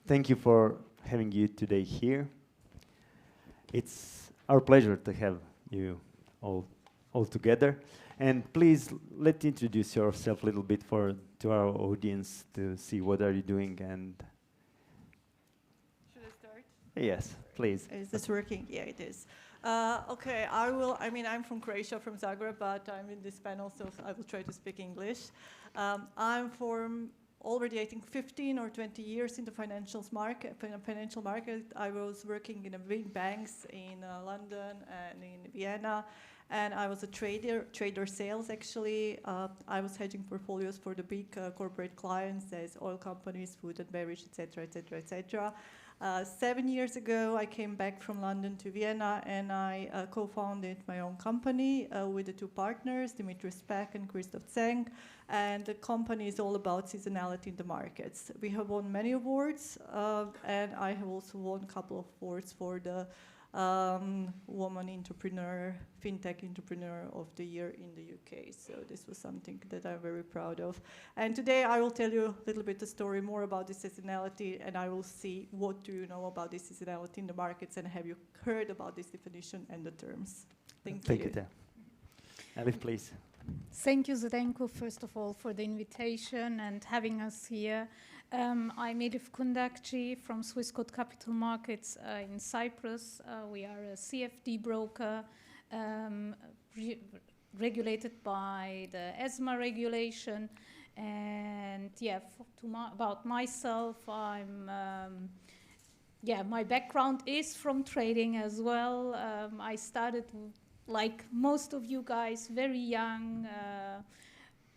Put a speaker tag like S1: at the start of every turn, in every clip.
S1: thank you for having you today here. It's our pleasure to have you all together. And please, let's introduce yourself a little bit to our audience to see what are you doing. And
S2: should I start?
S1: Yes, please.
S2: Is this working? Yeah, it is. Okay, I'm from Croatia, from Zagreb, but I'm in this panel, so I will try to speak English. I'm from already, I think, 15 or 20 years in the financial market. I was working in a big banks in London and in Vienna, and I was a trader sales actually. I was hedging portfolios for the big corporate clients, as oil companies, food and beverage, etc., etc., etc. 7 years ago, I came back from London to Vienna, and I co-founded my own company with the two partners, Dimitri Speck and Christoph Zeng. And the company is all about seasonality in the markets. We have won many awards, and I have also won a couple of awards for the Woman Entrepreneur, Fintech Entrepreneur of the Year in the UK. So this was something that I'm very proud of. And today I will tell you a little bit the story more about the seasonality, and I will see what do you know about this seasonality in the markets, and have you heard about this definition and the terms. Thank you.
S1: Thank you. Elif, please.
S3: Thank you, Zdenko, first of all, for the invitation and having us here. I'm Elif Kundakci from Swissquote Capital Marketsa in Cyprus. We are a CFD broker regulated by the ESMA regulation. And yeah, about myself, my background is from trading as well. I started, like most of you guys, very young,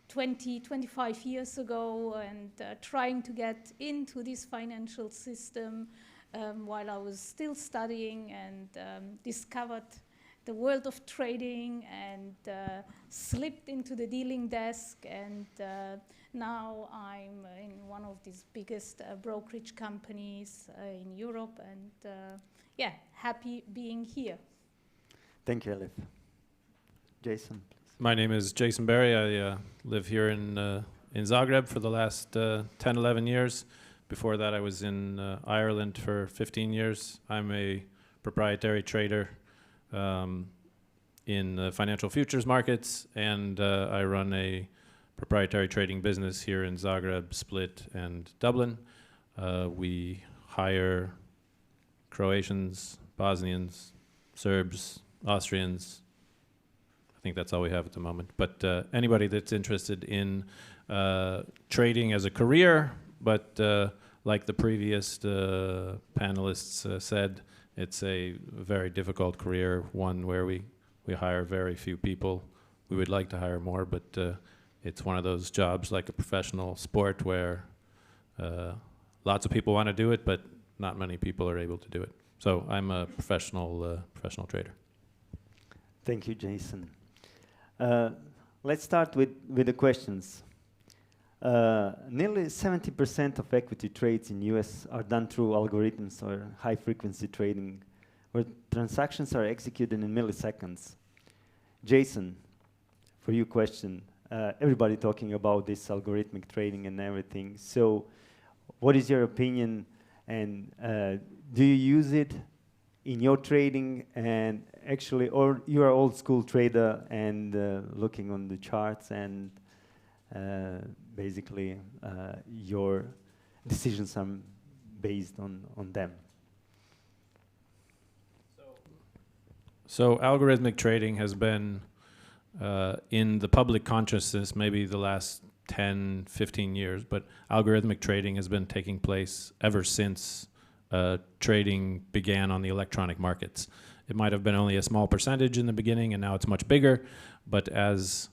S3: 25 years ago, and trying to get into this financial system while I was still studying, and discovered the world of trading, and slipped into the dealing desk, and now I'm in one of these biggest brokerage companies in Europe, and happy being here.
S1: Thank you, Elif. Jason.
S4: My name is Jason Berry. I live here in Zagreb for the last 10, 11 years. Before that, I was in Ireland for 15 years. I'm a proprietary trader in the financial futures markets, and I run a proprietary trading business here in Zagreb, Split, and Dublin. We hire Croatians, Bosnians, Serbs, Austrians. I think that's all we have at the moment. But anybody that's interested in trading as a career, but like the previous panelists said, it's a very difficult career, one where we hire very few people. We would like to hire more, but it's one of those jobs like a professional sport where lots of people want to do it, but not many people are able to do it. So I'm a professional trader.
S1: Thank you, Jason. Let's start with the questions. Nearly 70% of equity trades in US are done through algorithms or high-frequency trading, where transactions are executed in milliseconds. Jason, for you question, everybody talking about this algorithmic trading and everything. So what is your opinion, and do you use it in your trading? And actually, or you are old school trader and looking on the charts, and basically your decisions are based on them?
S4: So algorithmic trading has been in the public consciousness maybe the last 10, 15 years, but algorithmic trading has been taking place ever since trading began on the electronic markets. It might have been only a small percentage in the beginning, and now it's much bigger. But as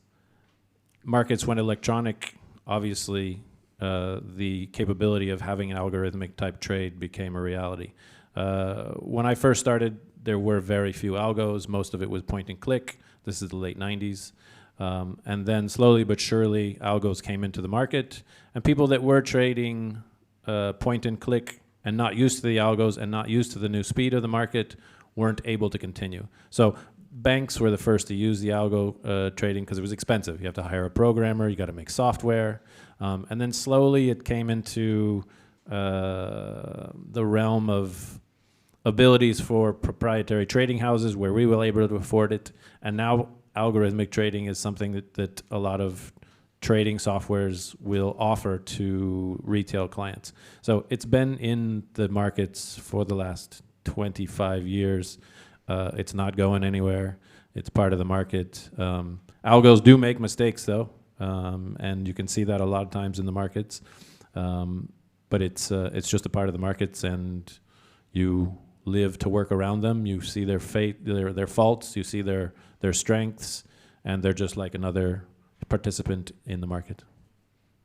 S4: markets went electronic, obviously the capability of having an algorithmic type trade became a reality. When I first started, there were very few algos. Most of it was point and click. This is the late 90s. And then slowly but surely, algos came into the market. And people that were trading point and click and not used to the algos and not used to the new speed of the market weren't able to continue. So banks were the first to use the algo trading because it was expensive. You have to hire a programmer, you got to make software. And then slowly it came into the realm of abilities for proprietary trading houses where we were able to afford it. And now algorithmic trading is something that a lot of trading softwares will offer to retail clients. So it's been in the markets for the last 25 years. It's not going anywhere. It's part of the market. Algos do make mistakes, though, and you can see that a lot of times in the markets. But it's just a part of the markets, and you live to work around them. You see their their faults. You see their strengths, and they're just like another participant in the market.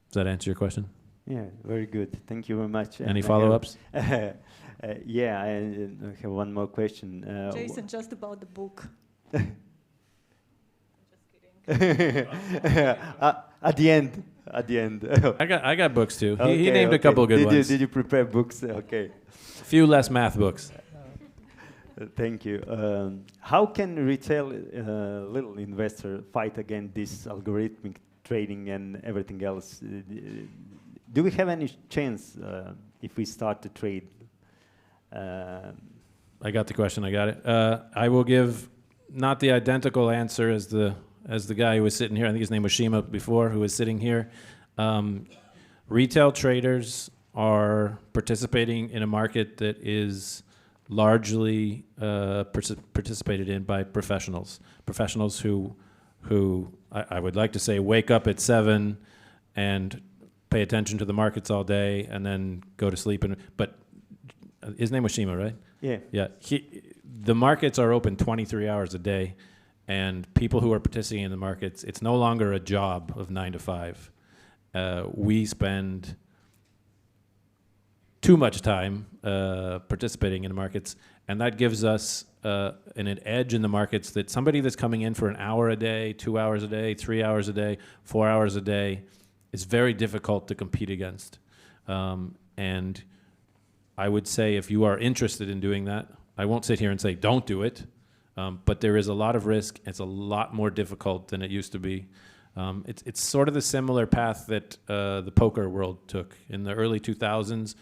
S4: Does that answer your question?
S1: Yeah, very good. Thank you very much.
S4: Any follow-ups?
S1: Yeah, I have one more question.
S2: Jason, just about the book.
S1: At the end.
S4: I got books too.
S1: Okay,
S4: he named a couple good ones.
S1: Did you prepare books? Okay.
S4: A few less math books.
S1: Thank you. How can retail little investor fight against this algorithmic trading and everything else? Do we have any chance if we start to trade?
S4: I got the question. I got it. I will give not the identical answer as the guy who was sitting here. I think his name was Shima before, who was sitting here. Retail traders are participating in a market that is largely participated in by professionals. Professionals who I would like to say wake up at 7 and pay attention to the markets all day and then go to sleep. But his name was Shima, right?
S1: Yeah.
S4: Yeah. The markets are open 23 hours a day, and people who are participating in the markets, it's no longer a job of 9 to 5. We spend too much time participating in the markets, and that gives us an edge in the markets that somebody that's coming in for an hour a day, 2 hours a day, 3 hours a day, 4 hours a day is very difficult to compete against. And I would say if you are interested in doing that, I won't sit here and say don't do it, but there is a lot of risk. It's a lot more difficult than it used to be. It's sort of the similar path that the poker world took. In the early 2000s,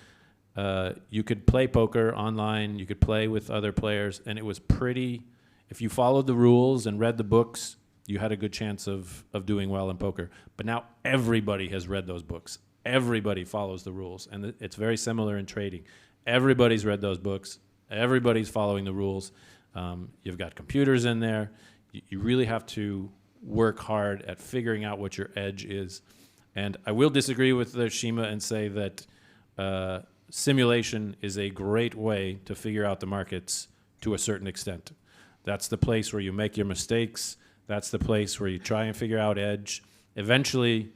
S4: you could play poker online, you could play with other players, and it was pretty, if you followed the rules and read the books, you had a good chance of doing well in poker. But now everybody has read those books. Everybody follows the rules, and it's very similar in trading. Everybody's read those books. Everybody's following the rules. You've got computers in there. You really have to work hard at figuring out what your edge is. And I will disagree with the Shima and say that simulation is a great way to figure out the markets to a certain extent. That's the place where you make your mistakes. That's the place where you try and figure out edge. Eventually,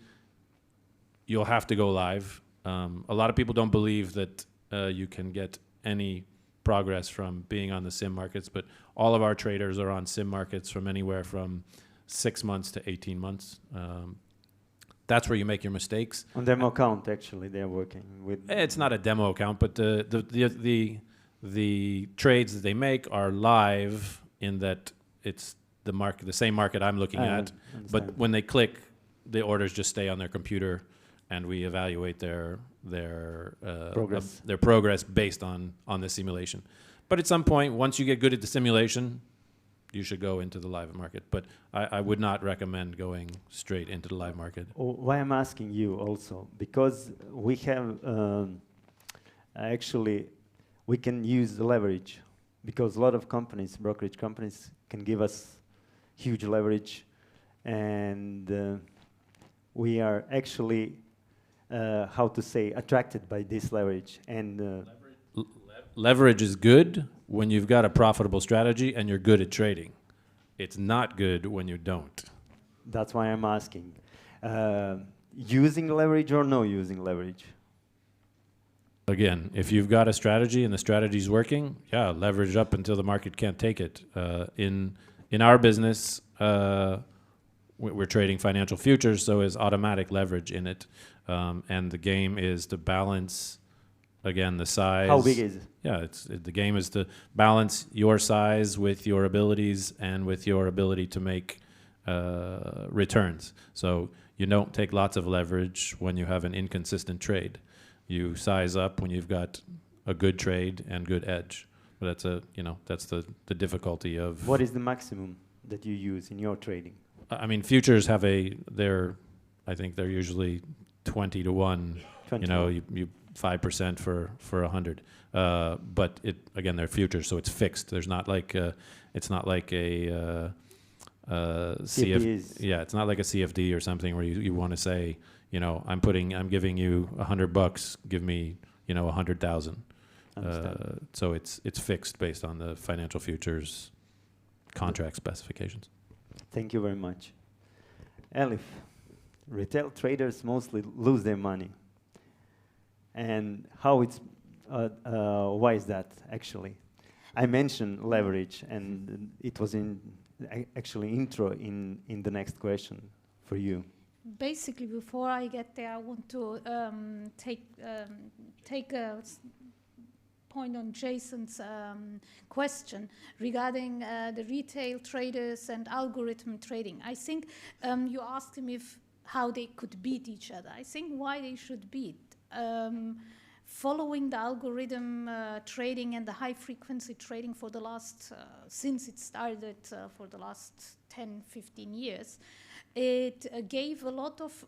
S4: you'll have to go live. A lot of people don't believe that you can get any progress from being on the sim markets, but all of our traders are on sim markets from anywhere from 6 months to 18 months. That's where you make your mistakes.
S1: On demo account, actually, they're working with.
S4: It's not a demo account, but the trades that they make are live in that it's the market, the same market I'm looking at. But when they click, the orders just stay on their computer, and we evaluate their progress based on the simulation. But at some point, once you get good at the simulation, you should go into the live market. But I would not recommend going straight into the live market.
S1: Why I'm asking you also, because we have, actually, we can use the leverage, because a lot of companies, brokerage companies, can give us huge leverage, and we are actually, how to say, attracted by this leverage. And
S4: leverage is good when you've got a profitable strategy and you're good at trading. It's not good when you don't.
S1: That's why I'm asking. Using leverage or no using leverage?
S4: Again, if you've got a strategy and the strategy's working, yeah, leverage up until the market can't take it. In our business, we're trading financial futures, so is automatic leverage in it. And the game is to balance, again, the size.
S1: How big is it?
S4: Yeah, the game is to balance your size with your abilities and with your ability to make returns. So you don't take lots of leverage when you have an inconsistent trade. You size up when you've got a good trade and good edge. But that's that's the difficulty of.
S1: What is the maximum that you use in your trading?
S4: I mean, futures have I think they're usually 20 to 1.
S1: 20
S4: You 5% for 100. But they're futures, so it's fixed. There's not like it's not like a it's not like a CFD or something where you want to say, I'm giving you $100, give me 100,000. So it's fixed based on the financial futures contract specifications.
S1: Thank you very much. Elif, retail traders mostly lose their money. And why is that actually? I mentioned leverage, and it was actually intro in the next question for you.
S3: Basically, before I get there, I want to take a point on Jason's question regarding the retail traders and algorithm trading. I think you asked him how they could beat each other. I think why they should beat. Following the algorithm trading and the high frequency trading for the last, since it started for the last 10, 15 years, it gave a lot of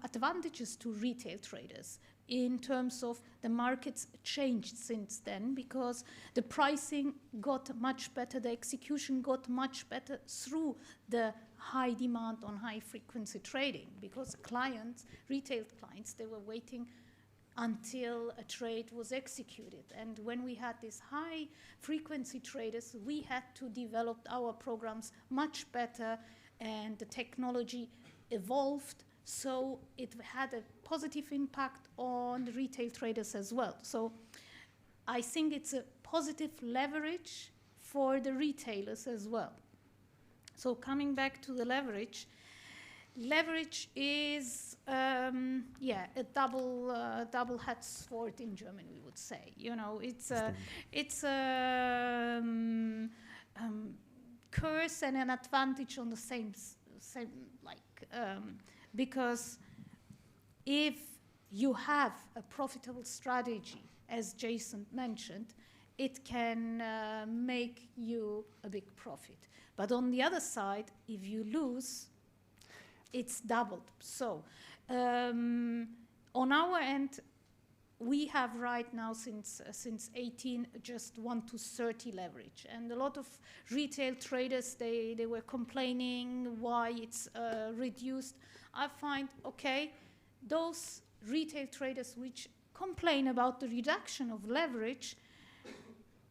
S3: advantages to retail traders in terms of the markets changed since then, because the pricing got much better, the execution got much better through the high demand on high frequency trading, because retail clients, they were waiting until a trade was executed. And when we had these high frequency traders, we had to develop our programs much better, and the technology evolved, so it had a positive impact on the retail traders as well. So I think it's a positive leverage for the retailers as well. So coming back to the leverage is a double-edged sword in German, we would say. It's a curse and an advantage on the same because if you have a profitable strategy, as Jason mentioned, it can make you a big profit. But on the other side, if you lose, it's doubled. So on our end, we have right now since 18 just 1 to 30 leverage, and a lot of retail traders they were complaining why it's reduced. I find those retail traders which complain about the reduction of leverage,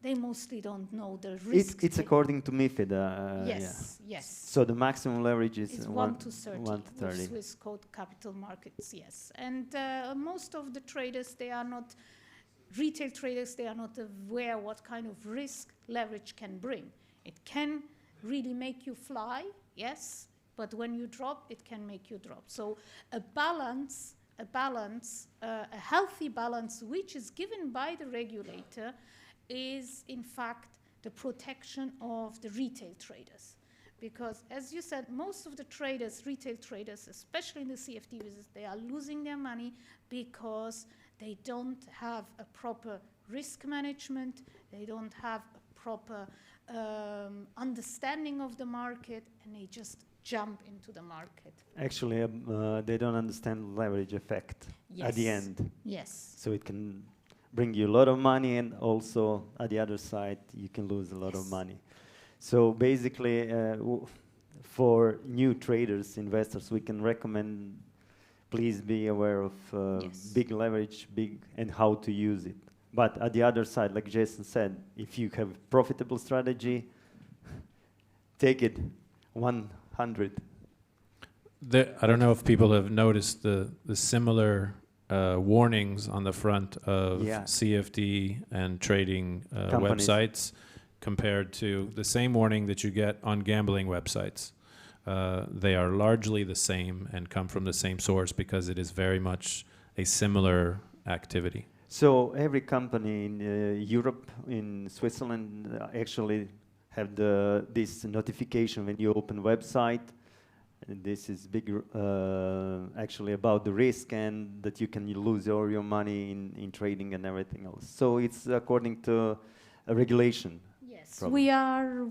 S3: they mostly don't know the risk.
S1: It's according to MiFID.
S3: Yes.
S1: So the maximum leverage is
S3: 1 to 30.
S1: 1 to 30.
S3: Swissquote Capital Markets, yes. And most of the traders, retail traders, they are not aware what kind of risk leverage can bring. It can really make you fly, yes, but when you drop, it can make you drop. So a healthy balance, which is given by the regulator, is in fact the protection of the retail traders. Because as you said, most of the retail traders, especially in the CFD business, they are losing their money because they don't have a proper risk management, they don't have a proper understanding of the market, and they just jump into the market.
S1: Actually, they don't understand leverage effect at the end.
S3: Yes.
S1: So it can bring you a lot of money, and also at the other side you can lose a lot of money. So basically for new traders, investors, we can recommend, please be aware of big leverage, and how to use it. But at the other side, like Jason said, if you have a profitable strategy, take it 100.
S4: I don't know if people have noticed the similar warnings on the front of CFD and trading websites compared to the same warning that you get on gambling websites. They are largely the same and come from the same source because it is very much a similar activity.
S1: So every company in Europe, in Switzerland, actually have this notification when you open website. this is big, actually about the risk and that you can lose all your money in trading and everything else. So it's according to a regulation.
S3: Yes,
S1: Probably.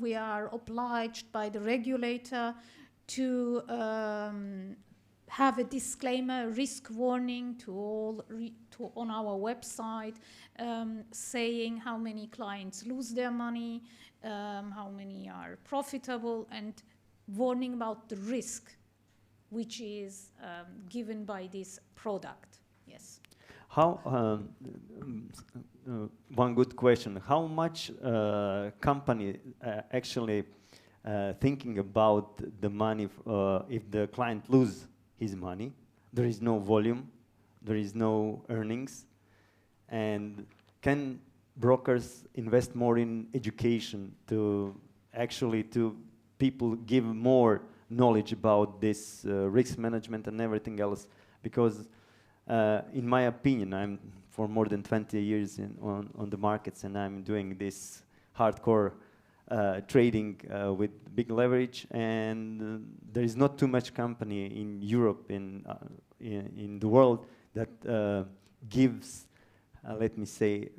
S3: we are obliged by the regulator to have a disclaimer, risk warning to all on our website, saying how many clients lose their money, how many are profitable, and warning about the risk which is given by this product. Yes.
S1: How, one good question, how much company actually thinking about the money if the client lose his money, there is no volume, there is no earnings, and can brokers invest more in education to actually to people give more knowledge about this risk management and everything else? Because in my opinion, I'm for more than 20 years on the markets, and I'm doing this hardcore trading with big leverage, and there is not too much company in Europe, in the world, that gives, let me say,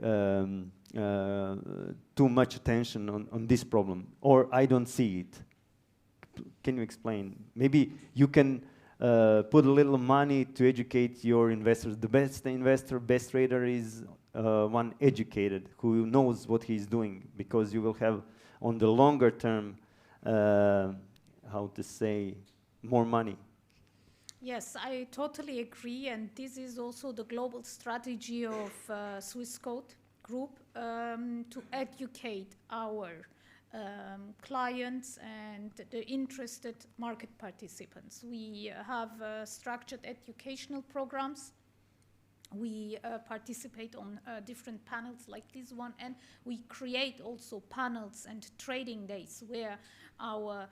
S1: too much attention on this problem, or I don't see it. Can you explain? Maybe you can put a little money to educate your investors. The best investor, best trader is one educated, who knows what he's doing, because you will have on the longer term, how to say, more money.
S3: Yes, I totally agree, and this is also the global strategy of Swissquote Group, to educate our clients and the interested market participants. We have structured educational programs. We participate on different panels like this one, and we create also panels and trading days where our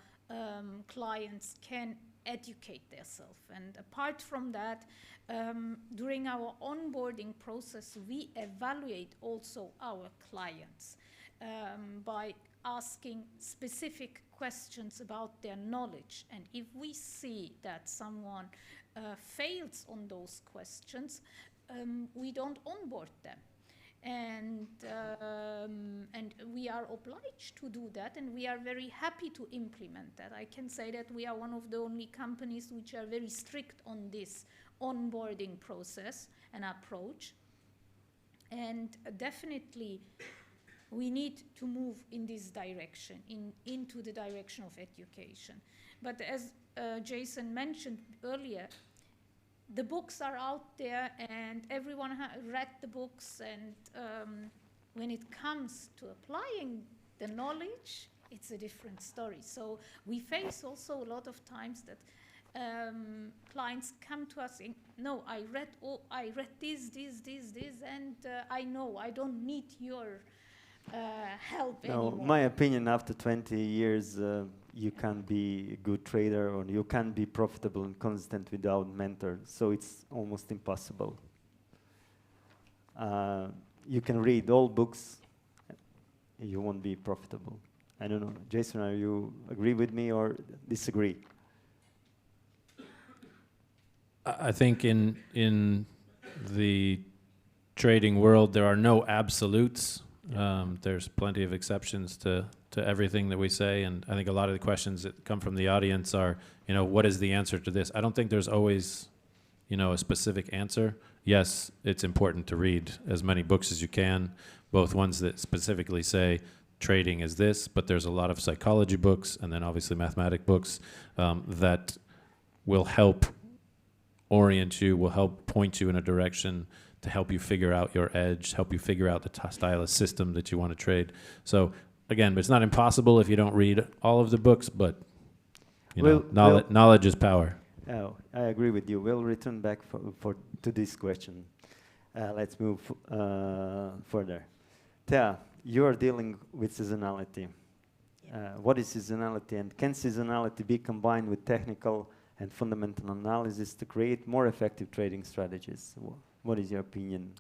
S3: clients can educate themselves. And apart from that, during our onboarding process, we evaluate also our clients by asking specific questions about their knowledge. And if we see that someone fails on those questions, we don't onboard them. And we are obliged to do that, and we are very happy to implement that. I can say that we are one of the only companies which are very strict on this onboarding process and approach. And definitely we need to move in this direction, into the direction of education. But as Jason mentioned earlier, the books are out there, and everyone read the books, and when it comes to applying the knowledge, it's a different story. So we face also a lot of times that clients come to us saying, no, I read this, and I know I don't need your help anymore.
S1: No, my opinion, after 20 years, you can't be a good trader, or you can't be profitable and consistent without mentor. So it's almost impossible. You can read all books, you won't be profitable. I don't know, Jason, are you agree with me or disagree?
S4: I think in the trading world, there are no absolutes. There's plenty of exceptions to everything that we say, and I think a lot of the questions that come from the audience are, what is the answer to this? I don't think there's always, a specific answer. Yes, it's important to read as many books as you can, both ones that specifically say trading is this, but there's a lot of psychology books, and then obviously mathematic books that will help orient you, will help point you in a direction to help you figure out your edge, help you figure out the style of system that you want to trade. So again, it's not impossible if you don't read all of the books, but knowledge is power.
S1: Oh, I agree with you. We'll return back to this question. Let's move further. Tea, you are dealing with seasonality. What is seasonality, and can seasonality be combined with technical and fundamental analysis to create more effective trading strategies? What is your opinion?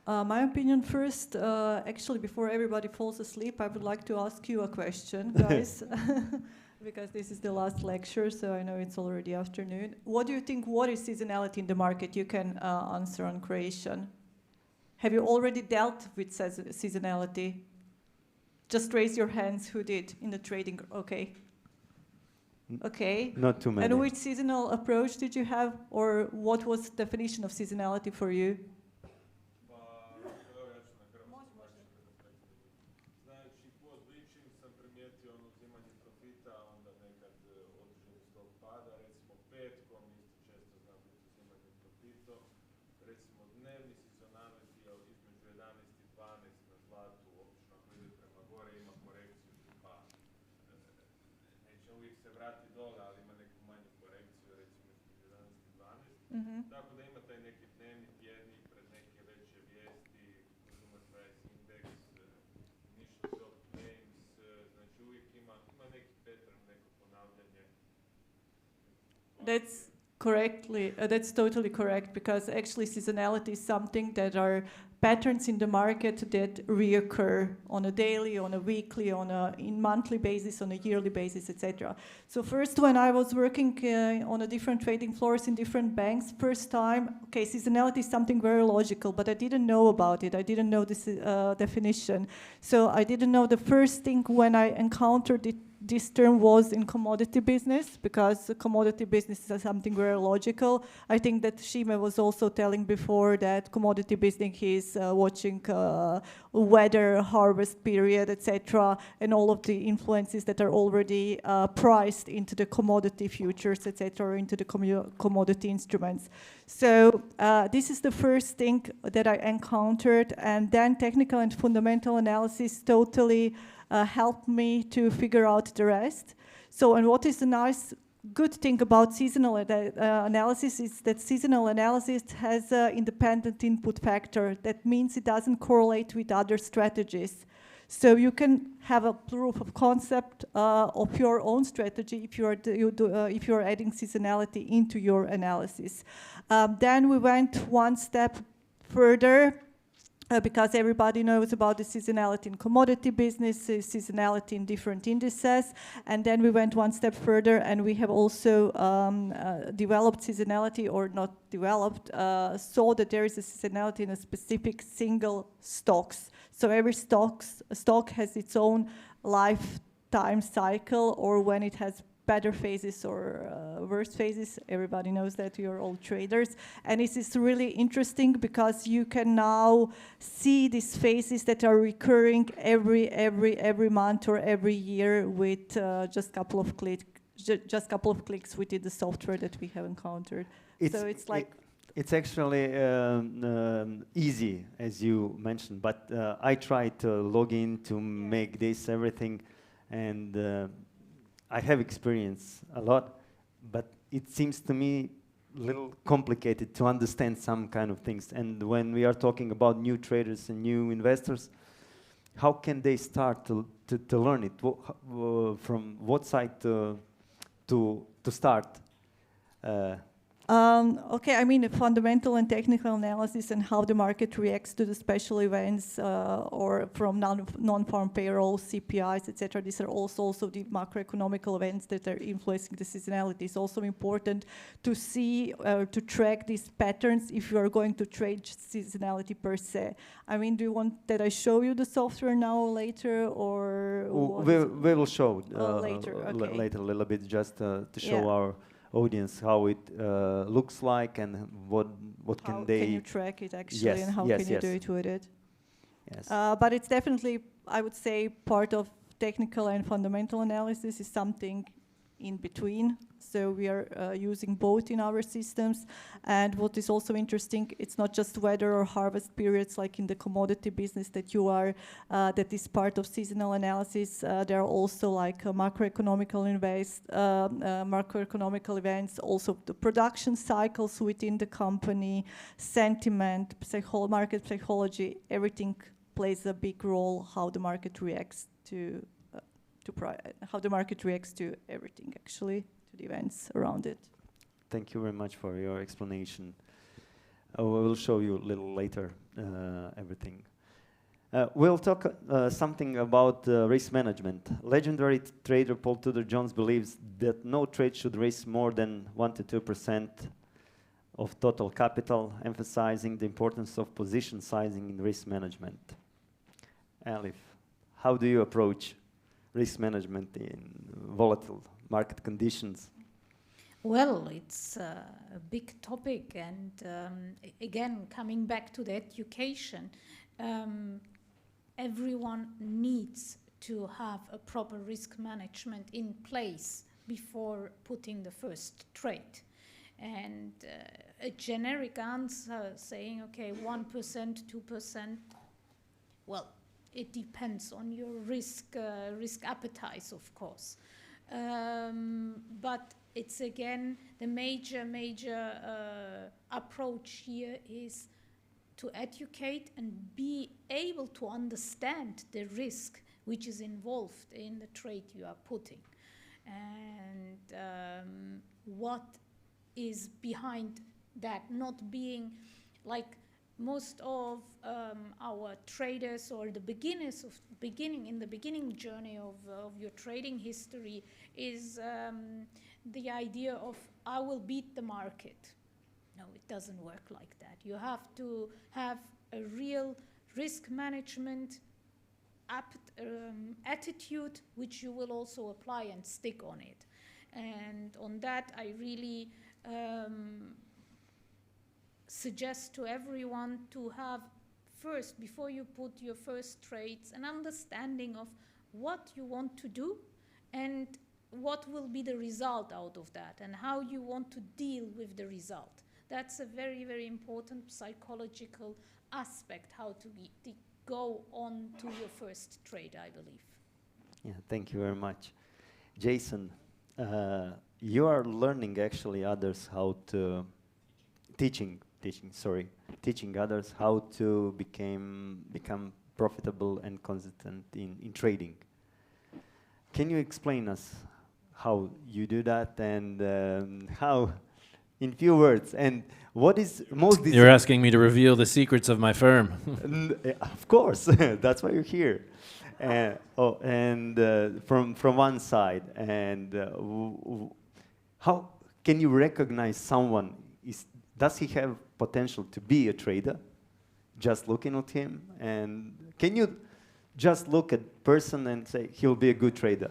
S2: My opinion first, actually before everybody falls asleep, I would like to ask you a question, guys. because this is the last lecture, so I know it's already afternoon. What do you think, what is seasonality in the market? You can answer on Croatian. Have you already dealt with seasonality? Just raise your hands who did in the trading. Okay. Okay.
S1: Not too many.
S2: And which seasonal approach did you have, or what was the definition of seasonality for you? Mm-hmm.
S5: Tako da ima taj neki dnevni, tjedni, pred neke veće vijesti, consumer price index, initial top names, znači uvijek ima neki pattern, neko ponavljanje.
S2: That's correctly, that's totally correct, because actually seasonality is something that are patterns in the market that reoccur on a daily, on a weekly, on a monthly basis, on a yearly basis, etc. So first, when I was working on a different trading floors in different banks, first time, okay, seasonality is something very logical, but I didn't know about it. I didn't know this definition. So I didn't know the first thing when I encountered it. This term was in commodity business, because the commodity business is something very logical. I think that Shime was also telling before that commodity business is watching weather, harvest period, etc., and all of the influences that are already priced into the commodity futures, etc., into the commodity instruments. So this is the first thing that I encountered, and then technical and fundamental analysis totally helped me to figure out the rest. So, and what is the nice, good thing about seasonal analysis is that seasonal analysis has an independent input factor. That means it doesn't correlate with other strategies. So you can have a proof of concept of your own strategy if if you're adding seasonality into your analysis. Then we went one step further. Because everybody knows about the seasonality in commodity business, seasonality in different indices, and then we went one step further, and we have also developed seasonality, or not developed, saw that there is a seasonality in a specific single stocks. So every stock has its own lifetime cycle, or when it has better phases or worse phases. Everybody knows that, you're all traders. And this is really interesting because you can now see these phases that are recurring every month or every year with just a couple of clicks within the software that we have encountered. So it's like...
S1: It's actually easy, as you mentioned, but I tried to log in to make this everything, and I have experience a lot, but it seems to me a little complicated to understand some kind of things. And when we are talking about new traders and new investors, how can they start to learn it? From what side to start?
S2: Okay, I mean, a fundamental and technical analysis and how the market reacts to the special events or from non-farm payroll, CPIs, etc. These are also the macroeconomical events that are influencing the seasonality. It's also important to see, to track these patterns if you are going to trade seasonality per se. I mean, do you want that I show you the software now or later, or?
S1: We will show
S2: later, okay.
S1: Later a little bit, just to show our audience how it looks like and what can they...
S2: How can you track it actually, and how can you do it with it?
S1: Yes.
S2: But it's definitely, I would say, part of technical and fundamental analysis is something in between. So we are using both in our systems. And what is also interesting, it's not just weather or harvest periods like in the commodity business that you are, that is part of seasonal analysis. There are also like macroeconomical events, also the production cycles within the company, sentiment, market psychology, everything plays a big role how the market reacts to how the market reacts to everything, actually, to the events around it.
S1: Thank you very much for your explanation. We will show you a little later everything. We'll talk something about risk management. Legendary trader Paul Tudor Jones believes that no trade should risk more than 1 to 2% of total capital, emphasizing the importance of position sizing in risk management. Elif, how do you approach risk management in volatile market conditions?
S3: Well, it's a big topic, and again, coming back to the education, everyone needs to have a proper risk management in place before putting the first trade. And a generic answer saying, okay, 1%, 2%, well, it depends on your risk appetite, of course. But it's again, the major approach here is to educate and be able to understand the risk which is involved in the trade you are putting. And what is behind that, not being like most of our traders or the beginners of in the beginning journey of your trading history is the idea of I will beat the market. No, it doesn't work like that. You have to have a real risk management attitude, which you will also apply and stick on it. And on that, I really suggest to everyone to have first, before you put your first trades, an understanding of what you want to do and what will be the result out of that and how you want to deal with the result. That's a very, very important psychological aspect, how to go on to your first trade, I believe.
S1: Yeah, thank you very much. Jason, you are learning actually others how to, teaching others how to become profitable and consistent in trading. Can you explain us how you do that and how, in few words, and what is most...
S4: You're asking me to reveal the secrets of my firm.
S1: Of course, that's why you're here. From one side, and how can you recognize someone? Does he have potential to be a trader? Just looking at him, and can you just look at person and say he'll be a good trader?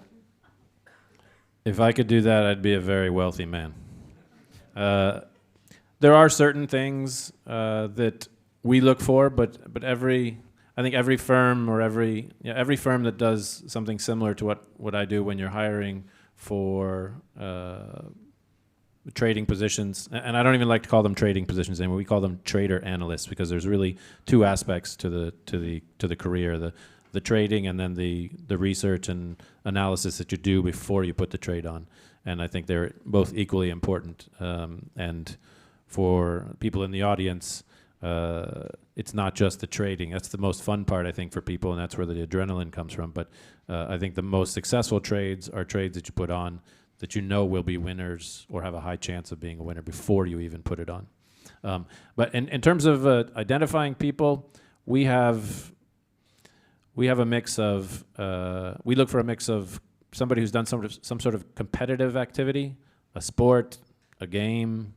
S4: If I could do that, I'd be a very wealthy man. There are certain things that we look for, but I think every firm or every firm that does something similar to what I do when you're hiring for trading positions, and I don't even like to call them trading positions anymore. We call them trader analysts because there's really two aspects to the career: the trading and then the research and analysis that you do before you put the trade on. And I think they're both equally important. And for people in the audience, it's not just the trading. That's the most fun part, I think, for people, and that's where the adrenaline comes from. But I think the most successful trades are trades that you put on that you know will be winners or have a high chance of being a winner before you even put it on. But in terms of identifying people, we have a mix of, we look for a mix of somebody who's done some sort of competitive activity, a sport, a game,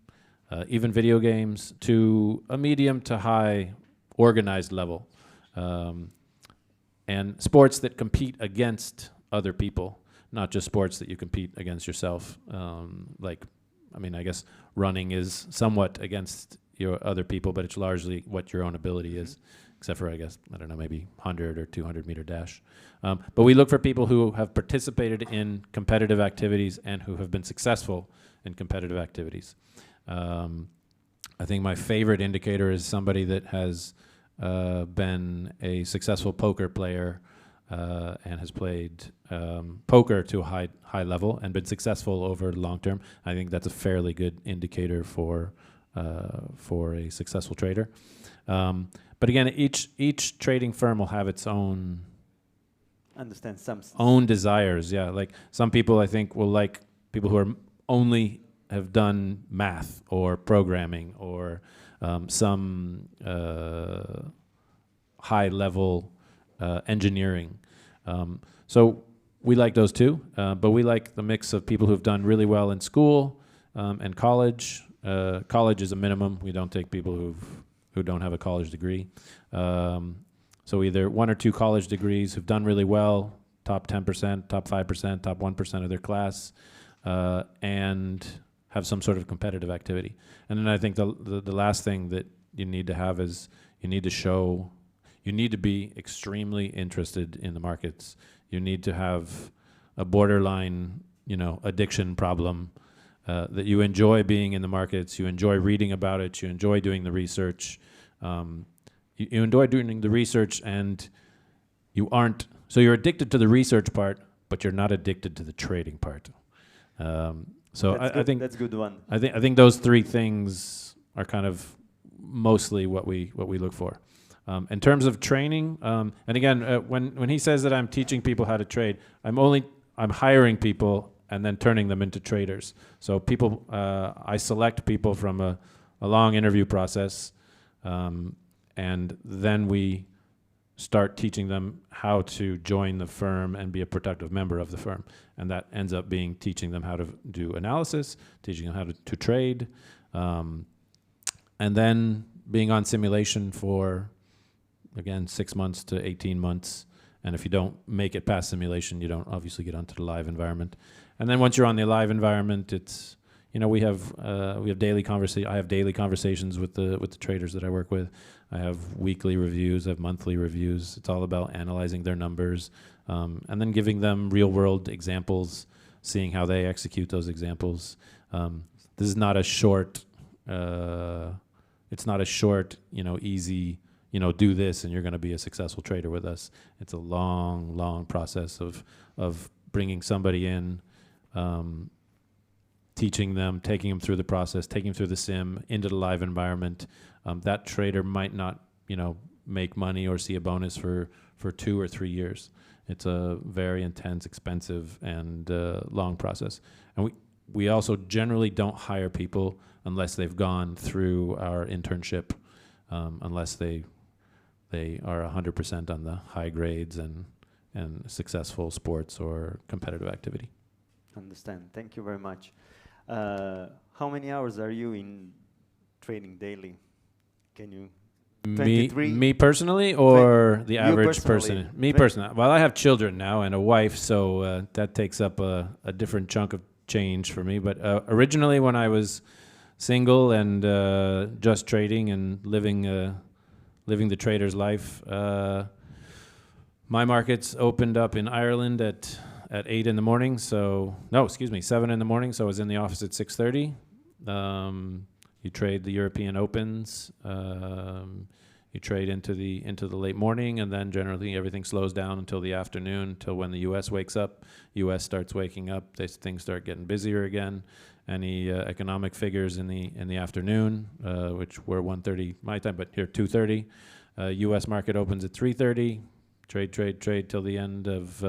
S4: even video games, to a medium to high organized level. And sports that compete against other people, not just sports that you compete against yourself. I guess running is somewhat against your other people, but it's largely what your own ability is, except for, I guess, I don't know, maybe 100 or 200 meter dash. But we look for people who have participated in competitive activities and who have been successful in competitive activities. I think my favorite indicator is somebody that has been a successful poker player and has played poker to a high level and been successful over the long term. I think that's a fairly good indicator for a successful trader. But again, each trading firm will have its own own desires. Yeah, like some people I think will like people who are only have done math or programming or some high level engineering. So we like those too, but we like the mix of people who've done really well in school and college. College is a minimum. We don't take people who don't have a college degree. So either 1 or 2 college degrees who've done really well, top 10%, top 5%, top 1% of their class, and have some sort of competitive activity. And then I think the last thing that you need to have is you need to be extremely interested in the markets. You need to have a borderline, addiction problem, that you enjoy being in the markets, you enjoy reading about it, you enjoy doing the research. You enjoy doing the research, and so you're addicted to the research part, but you're not addicted to the trading part. So I think
S1: that's a good one.
S4: I think those 3 things are kind of mostly what we look for. In terms of training, and again, when he says that I'm teaching people how to trade, I'm hiring people and then turning them into traders. So people, I select people from a long interview process, and then we start teaching them how to join the firm and be a productive member of the firm. And that ends up being teaching them how to do analysis, teaching them how to trade, and then being on simulation for, again, 6 months to 18 months. And if you don't make it past simulation, you don't obviously get onto the live environment. And then once you're on the live environment, it's, we have daily I have daily conversations with the traders that I work with. I have weekly reviews, I have monthly reviews. It's all about analyzing their numbers, and then giving them real world examples, seeing how they execute those examples. This is not a short, easy, do this and you're going to be a successful trader with us. It's a long, long process of bringing somebody in, teaching them, taking them through the process, taking them through the sim, into the live environment. That trader might not, make money or see a bonus for 2 or 3 years. It's a very intense, expensive, and long process. And we also generally don't hire people unless they've gone through our internship, unless they are 100% on the high grades and successful sports or competitive activity.
S1: Understand. Thank you very much. How many hours are you in trading daily? Can you? 23?
S4: Me personally, or the average person? Me
S1: 20.
S4: personally. Well, I have children now and a wife, so that takes up a different chunk of change for me. But originally, when I was single and just trading and living the trader's life, my markets opened up in Ireland at 8 in the morning. 7 in the morning. So I was in the office at 6:30. You trade the European Opens. You trade into the late morning, and then generally everything slows down until the afternoon, until when the U.S. wakes up. U.S. starts waking up. Things start getting busier again. Any economic figures in the afternoon, which were 1:30 my time, but here 2:30. U.S. market opens at 3:30. Trade till the end of.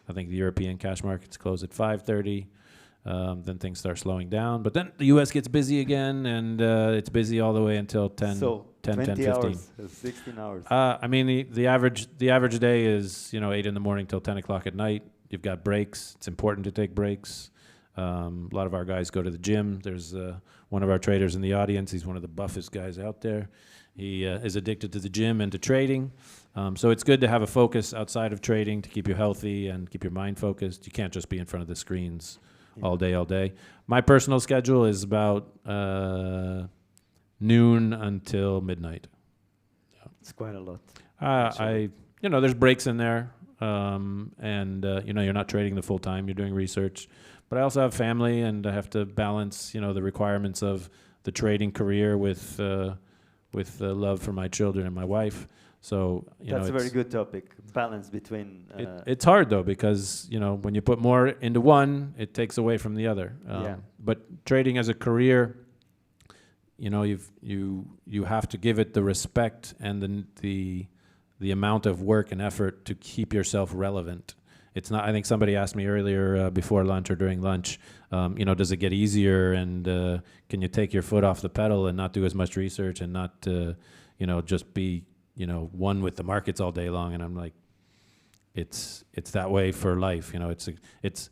S4: I think the European cash markets close at 5:30. Then things start slowing down. But then the U.S. gets busy again, and it's busy all the way until 10, 15.
S1: Hours, 16 hours.
S4: I mean, the average day is 8 in the morning till 10 o'clock at night. You've got breaks. It's important to take breaks. A lot of our guys go to the gym. There's one of our traders in the audience. He's one of the buffest guys out there. He is addicted to the gym and to trading. So it's good to have a focus outside of trading to keep you healthy and keep your mind focused. You can't just be in front of the screens all day. My personal schedule is about noon until midnight.
S1: It's quite a lot.
S4: There's breaks in there, and you're not trading the full time. You're doing research, but I also have family, and I have to balance, the requirements of the trading career with the love for my children and my wife. So
S1: that's a very good topic. Balance between.
S4: It's hard though, because when you put more into one, it takes away from the other. But trading as a career, you have to give it the respect and the amount of work and effort to keep yourself relevant. It's not. I think somebody asked me earlier before lunch or during lunch. Does it get easier, and can you take your foot off the pedal and not do as much research and not just be one with the markets all day long? And I'm like, it's that way for life. You know, it's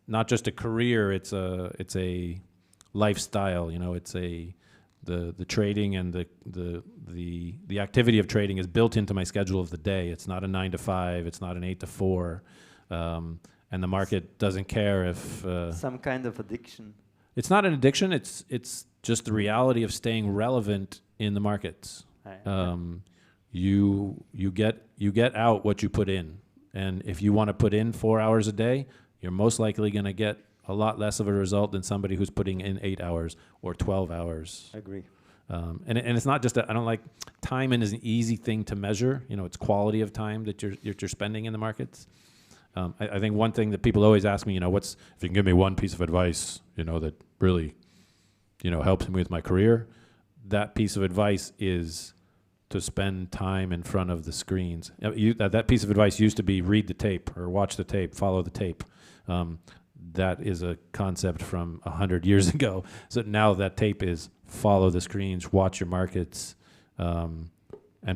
S4: not just a career. It's a lifestyle. You know, the trading and the activity of trading is built into my schedule of the day. It's not a 9 to 5. It's not an 8 to 4. And the market doesn't care if
S1: some kind of addiction.
S4: It's not an addiction. It's just the reality of staying relevant in the markets. You get out what you put in, and if you want to put in 4 hours a day, you're most likely going to get a lot less of a result than somebody who's putting in 8 hours or 12 hours.
S1: I agree.
S4: And it's not just I don't like time, and is an easy thing to measure. You know, it's quality of time that you're spending in the markets. I think one thing that people always ask me, you know, if you can give me one piece of advice, you know, that really, you know, helps me with my career, that piece of advice is to spend time in front of the screens. That piece of advice used to be read the tape or watch the tape, follow the tape. That is a concept from 100 years ago. So now that tape is follow the screens, watch your markets, and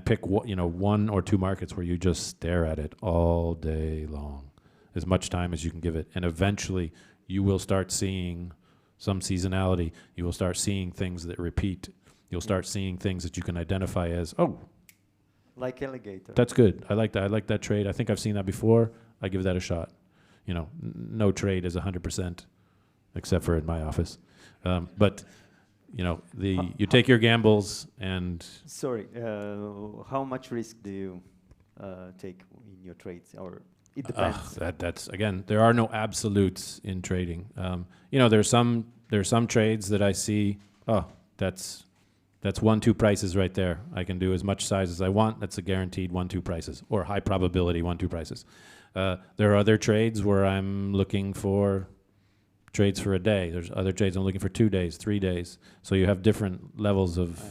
S4: pick one or two markets where you just stare at it all day long, as much time as you can give it. And eventually you will start seeing some seasonality. You will start seeing things that repeat. You'll start seeing things that you can identify as, oh,
S1: like alligator.
S4: that's good. I like that. I like that trade. I think I've seen that before. I give that a shot. You know, no trade is 100%, except for in my office. But you know, you take your gambles and.
S1: Sorry, how much risk do you take in your trades, or it depends?
S4: That's again, there are no absolutes in trading. You know, there's some trades that I see. Oh, that's 1-2 prices right there. I can do as much size as I want. That's a guaranteed 1-2 prices, or high probability 1-2 prices. There are other trades where I'm looking for trades for a day. There's other trades I'm looking for 2 days, 3 days. So you have different levels of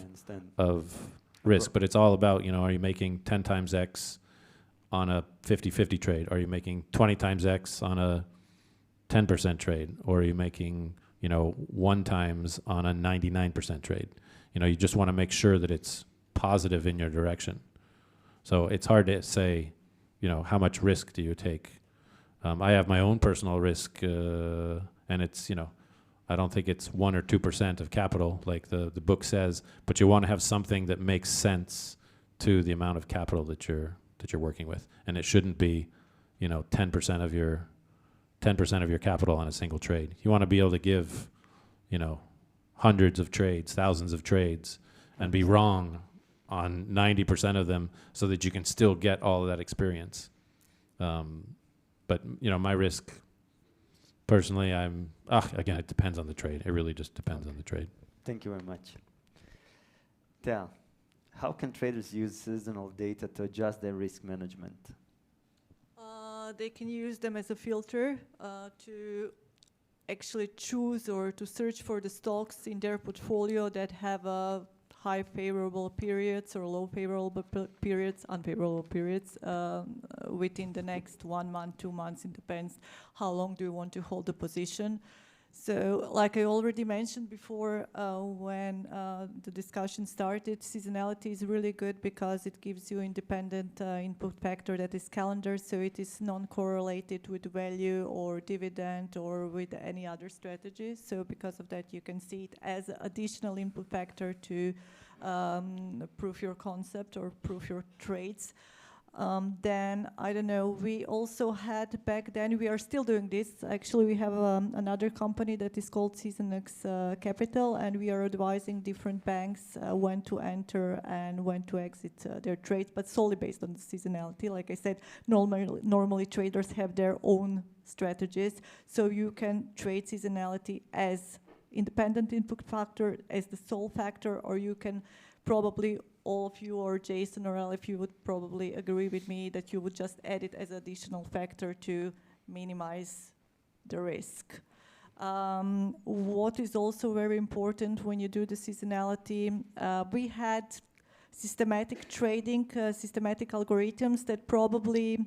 S4: risk, but it's all about, you know, are you making 10 times X on a 50-50 trade? Are you making 20 times X on a 10% trade? Or are you making, you know, 1 times on a 99% trade? You know, you just want to make sure that it's positive in your direction. So it's hard to say, you know, how much risk do you take? I have my own personal risk, and it's, you know, I don't think it's 1 or 2% of capital like the book says, but you want to have something that makes sense to the amount of capital that you're working with, and it shouldn't be, you know, 10% of your capital on a single trade. You want to be able to give, you know, hundreds of trades, thousands of trades, and be wrong on 90% of them, so that you can still get all of that experience. But you know, my risk, personally, again, it depends on the trade. It really just depends on the trade.
S1: Thank you very much. Tea, how can traders use seasonal data to adjust their risk management?
S2: They can use them as a filter to actually choose or to search for the stocks in their portfolio that have high favorable periods or low favorable periods, unfavorable periods within the next 1 month, 2 months. It depends how long do you want to hold the position. So like I already mentioned before when the discussion started, seasonality is really good because it gives you independent input factor that is calendar, so it is non-correlated with value or dividend or with any other strategy. So because of that, you can see it as additional input factor to prove your concept or prove your trades. Then, I don't know, we also had back then, we are still doing this. Actually, we have another company that is called Swissquote Capital, and we are advising different banks when to enter and when to exit their trades, but solely based on the seasonality. Like I said, normally traders have their own strategies, so you can trade seasonality as independent input factor, as the sole factor, or you can probably, all of you or Jason or Elif, you would probably agree with me that you would just add it as additional factor to minimize the risk. What is also very important when you do the seasonality, we had systematic trading, systematic algorithms that probably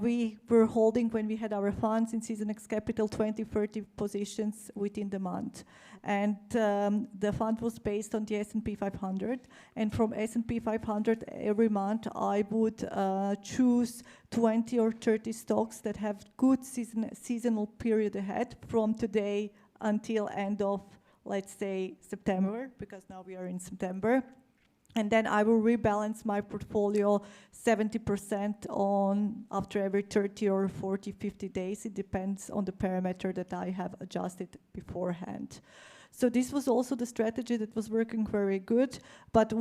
S2: We were holding, when we had our funds in SeasonX Capital, 20, 30 positions within the month. And the fund was based on the S&P 500. And from S&P 500, every month I would choose 20 or 30 stocks that have good seasonal period ahead from today until end of, let's say, September, because now we are in September. And then I will rebalance my portfolio 70% on after every 30 or 40, 50 days. It depends on the parameter that I have adjusted beforehand. So this was also the strategy that was working very good. But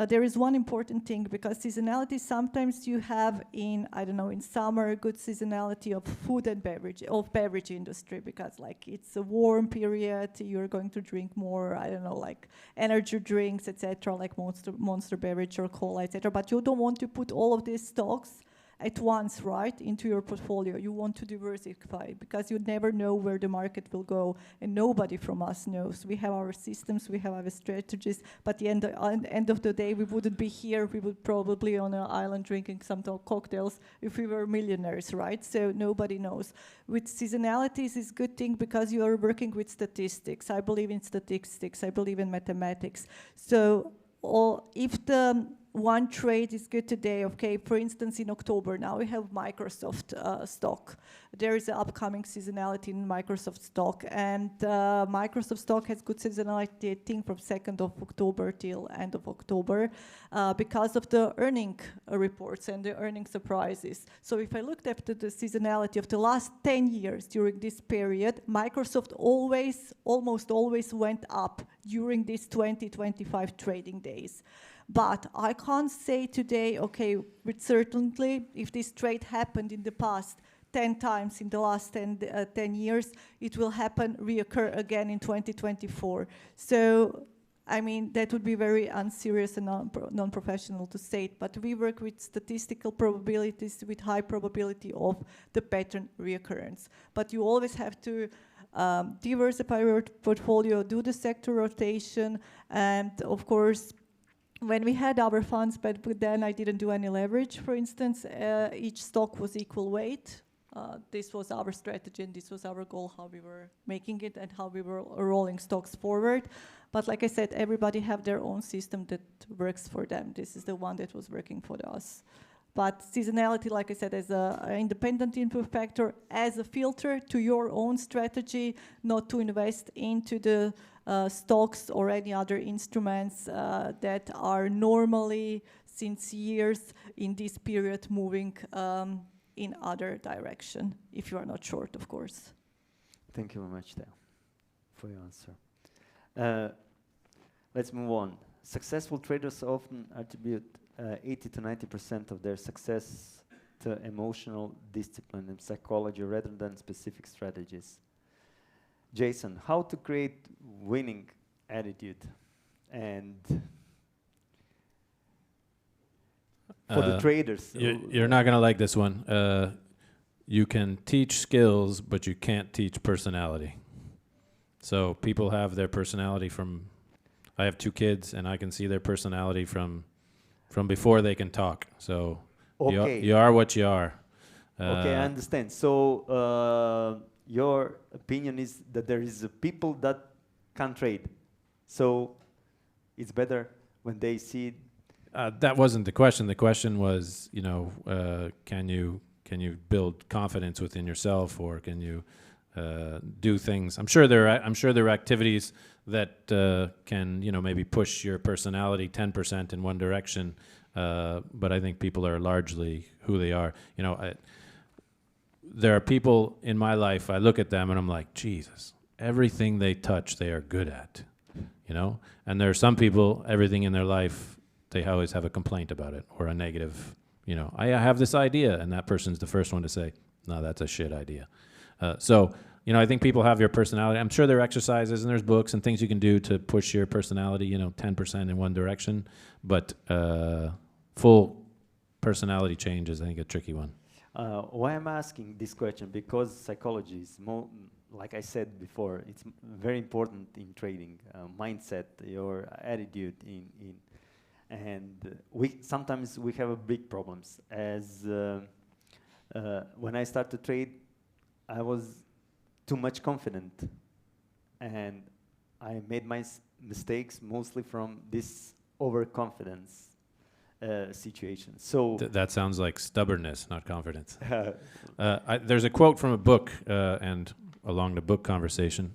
S2: there is one important thing, because seasonality, sometimes you have in, I don't know, in summer, good seasonality of food and beverage industry, because like it's a warm period, you're going to drink more, I don't know, like energy drinks, etc., like Monster beverage or cola, etc. But you don't want to put all of these stocks at once, right, into your portfolio. You want to diversify, because you never know where the market will go, and nobody from us knows. We have our systems, we have our strategies, but at the end of the day, we wouldn't be here. We would probably on an island drinking some cocktails if we were millionaires, right? So nobody knows. With seasonalities, it's a good thing because you are working with statistics. I believe in statistics. I believe in mathematics. So if the one trade is good today, okay, for instance, in October, now we have Microsoft stock. There is an upcoming seasonality in Microsoft stock, and Microsoft stock has good seasonality, I think, from 2nd of October till end of October because of the earning reports and the earning surprises. So if I looked at the seasonality of the last 10 years during this period, Microsoft almost always went up during these 20-25 trading days. But I can't say today, okay, with certainty, if this trade happened in the past 10 times in the last 10 years, it will reoccur again in 2024. So, I mean, that would be very unserious and non-professional to say it, but we work with statistical probabilities with high probability of the pattern reoccurrence. But you always have to diversify your portfolio, do the sector rotation, and of course, when we had our funds, but then I didn't do any leverage, for instance, each stock was equal weight. This was our strategy and this was our goal, how we were making it and how we were rolling stocks forward. But like I said, everybody have their own system that works for them. This is the one that was working for us. But seasonality, like I said, as an independent input factor, as a filter to your own strategy, not to invest into the stocks or any other instruments that are normally, since years, in this period moving in other direction, if you are not short, of course.
S1: Thank you very much, Tea, for your answer. Let's move on. Successful traders often attribute 80 to 90% of their success to emotional discipline and psychology rather than specific strategies. Jason, how to create winning attitude and for the traders?
S4: You're not going to like this one. You can teach skills, but you can't teach personality. So people have their personality from... I have 2 kids, and I can see their personality from before they can talk. So
S1: okay.
S4: you are what you are.
S1: Okay, I understand. So your opinion is that there is people that can't trade. So it's better when they see...
S4: That wasn't the question. The question was, can you build confidence within yourself, or can you do things? I'm sure there are activities that can maybe push your personality 10% in one direction, but I think people are largely who they are. There are people in my life, I look at them and I'm like, Jesus, everything they touch they are good at, and there are some people, everything in their life they always have a complaint about it or a negative. I have this idea, and that person's the first one to say, no, that's a shit idea. So I think people have your personality. I'm sure there are exercises and there's books and things you can do to push your personality, 10% in one direction. But full personality change is, I think, a tricky one.
S1: Why I'm asking this question? Because psychology is, like I said before, it's very important in trading. Mindset, your attitude and sometimes we have big problems as when I started to trade, I was too much confident, and I made my mistakes mostly from this overconfidence situation. So
S4: That sounds like stubbornness, not confidence. There's a quote from a book, and along the book conversation,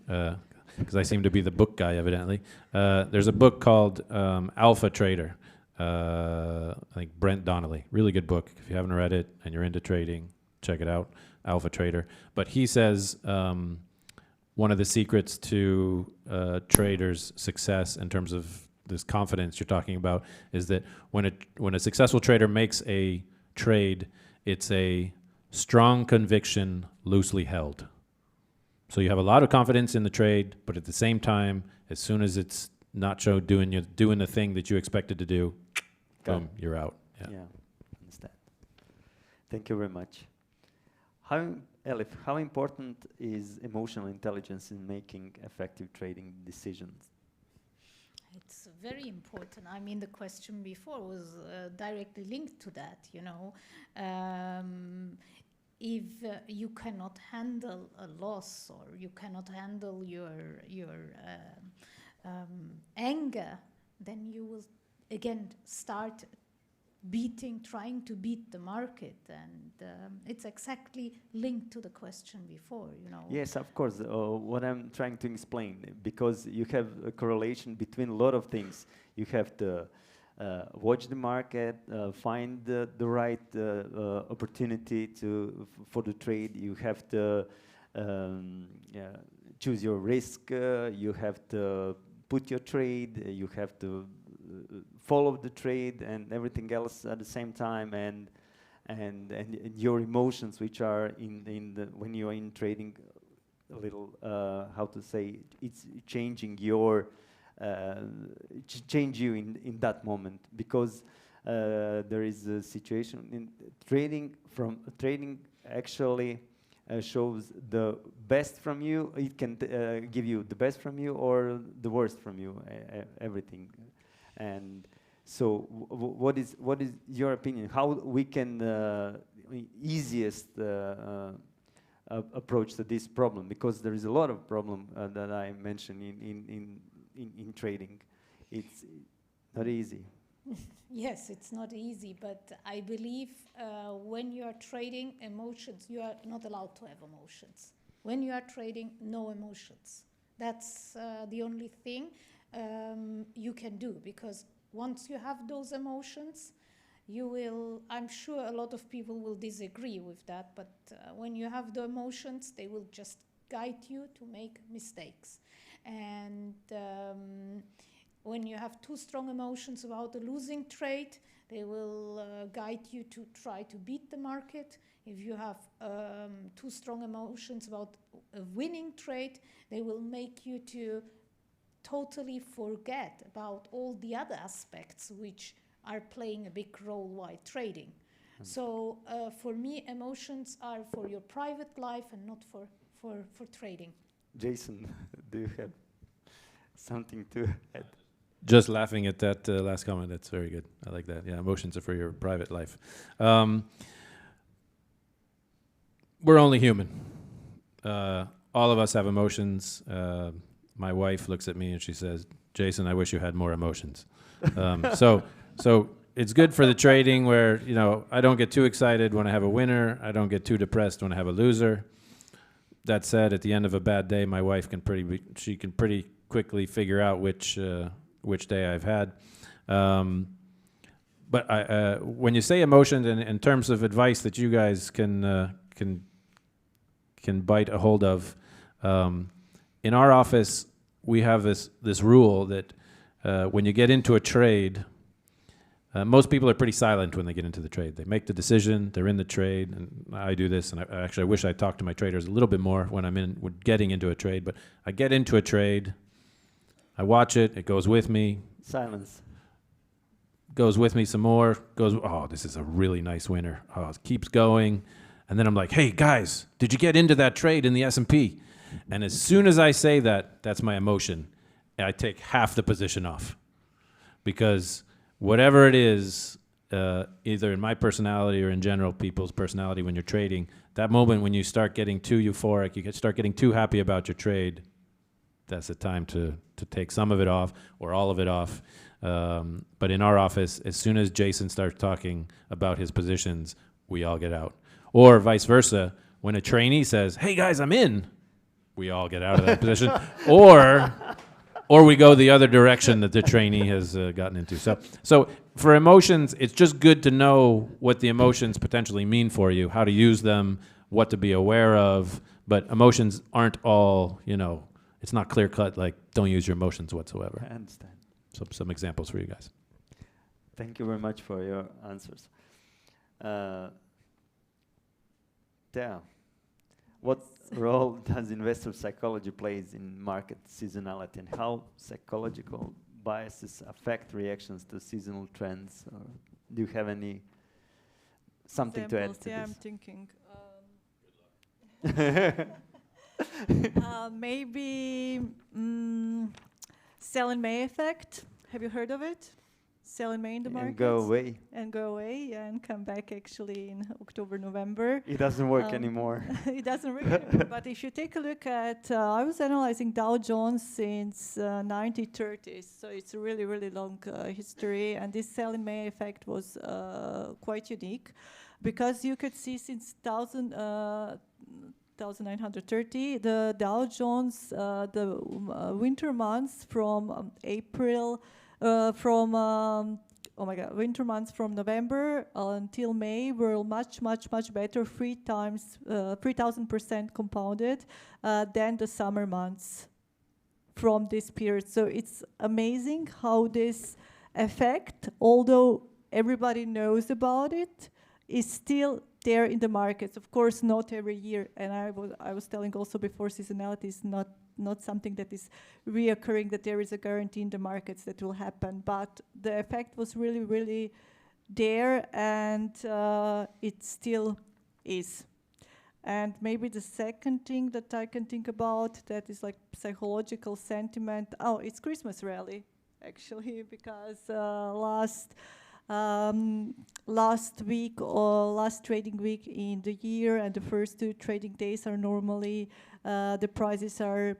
S4: because I seem to be the book guy, evidently. There's a book called Alpha Trader. I think Brent Donnelly. Really good book. If you haven't read it and you're into trading, check it out. Alpha Trader. But he says one of the secrets to traders' success in terms of this confidence you're talking about is that when a successful trader makes a trade, it's a strong conviction loosely held. So you have a lot of confidence in the trade, but at the same time, as soon as it's not doing the thing that you expected to do, boom, you're out.
S1: Yeah, understand. Thank you very much. Elif, how important is emotional intelligence in making effective trading decisions?
S3: It's very important. I mean, the question before was directly linked to that, you know. If you cannot handle a loss, or you cannot handle your anger, then you will again start trying to beat the market, and it's exactly linked to the question before, you know.
S1: Yes, of course. What I'm trying to explain, because you have a correlation between a lot of things. You have to watch the market, find the right opportunity for the trade. You have to choose your risk. You have to put your trade. You have to follow the trade and everything else at the same time, and your emotions, which are in the when you are in trading, a little how to say, it's changing your change you in that moment, because there is a situation in trading. Trading actually shows the best from you. It can give you the best from you or the worst from you, everything. And so what is your opinion? How we can easiest approach to this problem? Because there is a lot of problem that I mentioned in trading. It's not easy.
S3: Yes, it's not easy, but I believe when you are trading emotions, you are not allowed to have emotions. When you are trading, no emotions. That's the only thing you can do, because once you have those emotions, you will, I'm sure a lot of people will disagree with that, but when you have the emotions, they will just guide you to make mistakes. And when you have too strong emotions about a losing trade, they will guide you to try to beat the market. If you have too strong emotions about a winning trade, they will make you to totally forget about all the other aspects which are playing a big role while trading. So for me, emotions are for your private life and not for trading.
S1: Jason, do you have something to add?
S4: Just laughing at that last comment. That's very good. I like that. Yeah, emotions are for your private life. We're only human. All of us have emotions. My wife looks at me and she says, "Jason, I wish you had more emotions." So it's good for the trading where, you know, I don't get too excited when I have a winner. I don't get too depressed when I have a loser. That said, at the end of a bad day, my wife can pretty quickly figure out which day I've had. But when you say emotions, and in terms of advice that you guys can bite a hold of, in our office we have this rule that when you get into a trade, most people are pretty silent when they get into the trade. They make the decision, they're in the trade, and I do this, and I wish I talked to my traders a little bit more when I'm getting into a trade, but I get into a trade, I watch it, it goes with me.
S1: Silence.
S4: Goes with me some more, oh, this is a really nice winner. Oh, it keeps going. And then I'm like, hey, guys, did you get into that trade in the S&P? And as soon as I say that, that's my emotion. I take half the position off. Because whatever it is, either in my personality or in general people's personality when you're trading, that moment when you start getting too euphoric, start getting too happy about your trade, that's the time to take some of it off or all of it off. But in our office, as soon as Jason starts talking about his positions, we all get out. Or vice versa, when a trainee says, "Hey guys, I'm in," we all get out of that position. Or we go the other direction that the trainee has gotten into. So for emotions, it's just good to know what the emotions potentially mean for you, how to use them, what to be aware of. But emotions aren't all, it's not clear cut, like don't use your emotions whatsoever.
S1: I understand.
S4: So some examples for you guys.
S1: Thank you very much for your answers. Tea, what role does investor psychology plays in market seasonality, and how psychological biases affect reactions to seasonal trends? Or do you have something to add to
S2: Yeah,
S1: this?
S2: I'm thinking. Maybe sell in May effect. Have you heard of it? Sell in May in the market.
S1: And go away.
S2: And go away, yeah, and come back actually in October, November.
S1: It doesn't work anymore.
S2: It doesn't work anymore. But if you take a look at, I was analyzing Dow Jones since 1930s, so it's a really, really long history. And this sell in May effect was quite unique, because you could see since 1930, the Dow Jones, the winter months from April, winter months from November until May were much better, 3,000% compounded than the summer months from this period. So it's amazing how this effect, although everybody knows about it, is still there in the markets. Of course, not every year. And I was telling also before, seasonality is not something that is reoccurring, that there is a guarantee in the markets that will happen. But the effect was really, really there, and it still is. And maybe the second thing that I can think about that is like psychological sentiment. Oh, it's Christmas rally, actually, because last week or last trading week in the year and the first 2 trading days are normally the prices are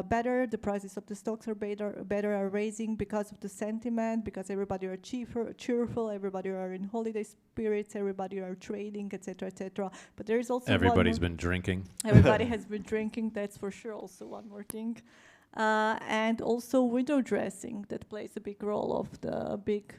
S2: better, the prices of the stocks are better, are raising because of the sentiment, because everybody are cheerful, everybody are in holiday spirits, everybody are trading, etc., etc. But there is also
S4: everybody's been drinking.
S2: Everybody has been drinking, that's for sure. Also one more thing. And also window dressing, that plays a big role of the big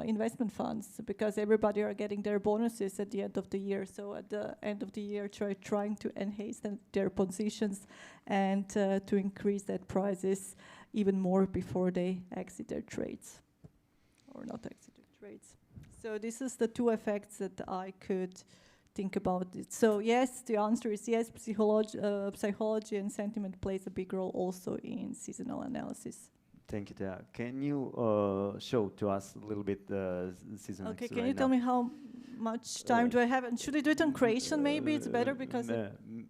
S2: investment funds, because everybody are getting their bonuses at the end of the year. So at the end of the year, trying to enhance their positions and to increase that prices even more before they exit their trades, or not exit their trades. So this is the 2 effects that I could think about it. So yes, the answer is yes, psychology and sentiment plays a big role also in seasonal analysis.
S1: Thank you, Tea. Can you show to us a little bit the seasonal?
S2: Okay, can you tell me how much time do I have? And should I do it on Croatian? Maybe it's better because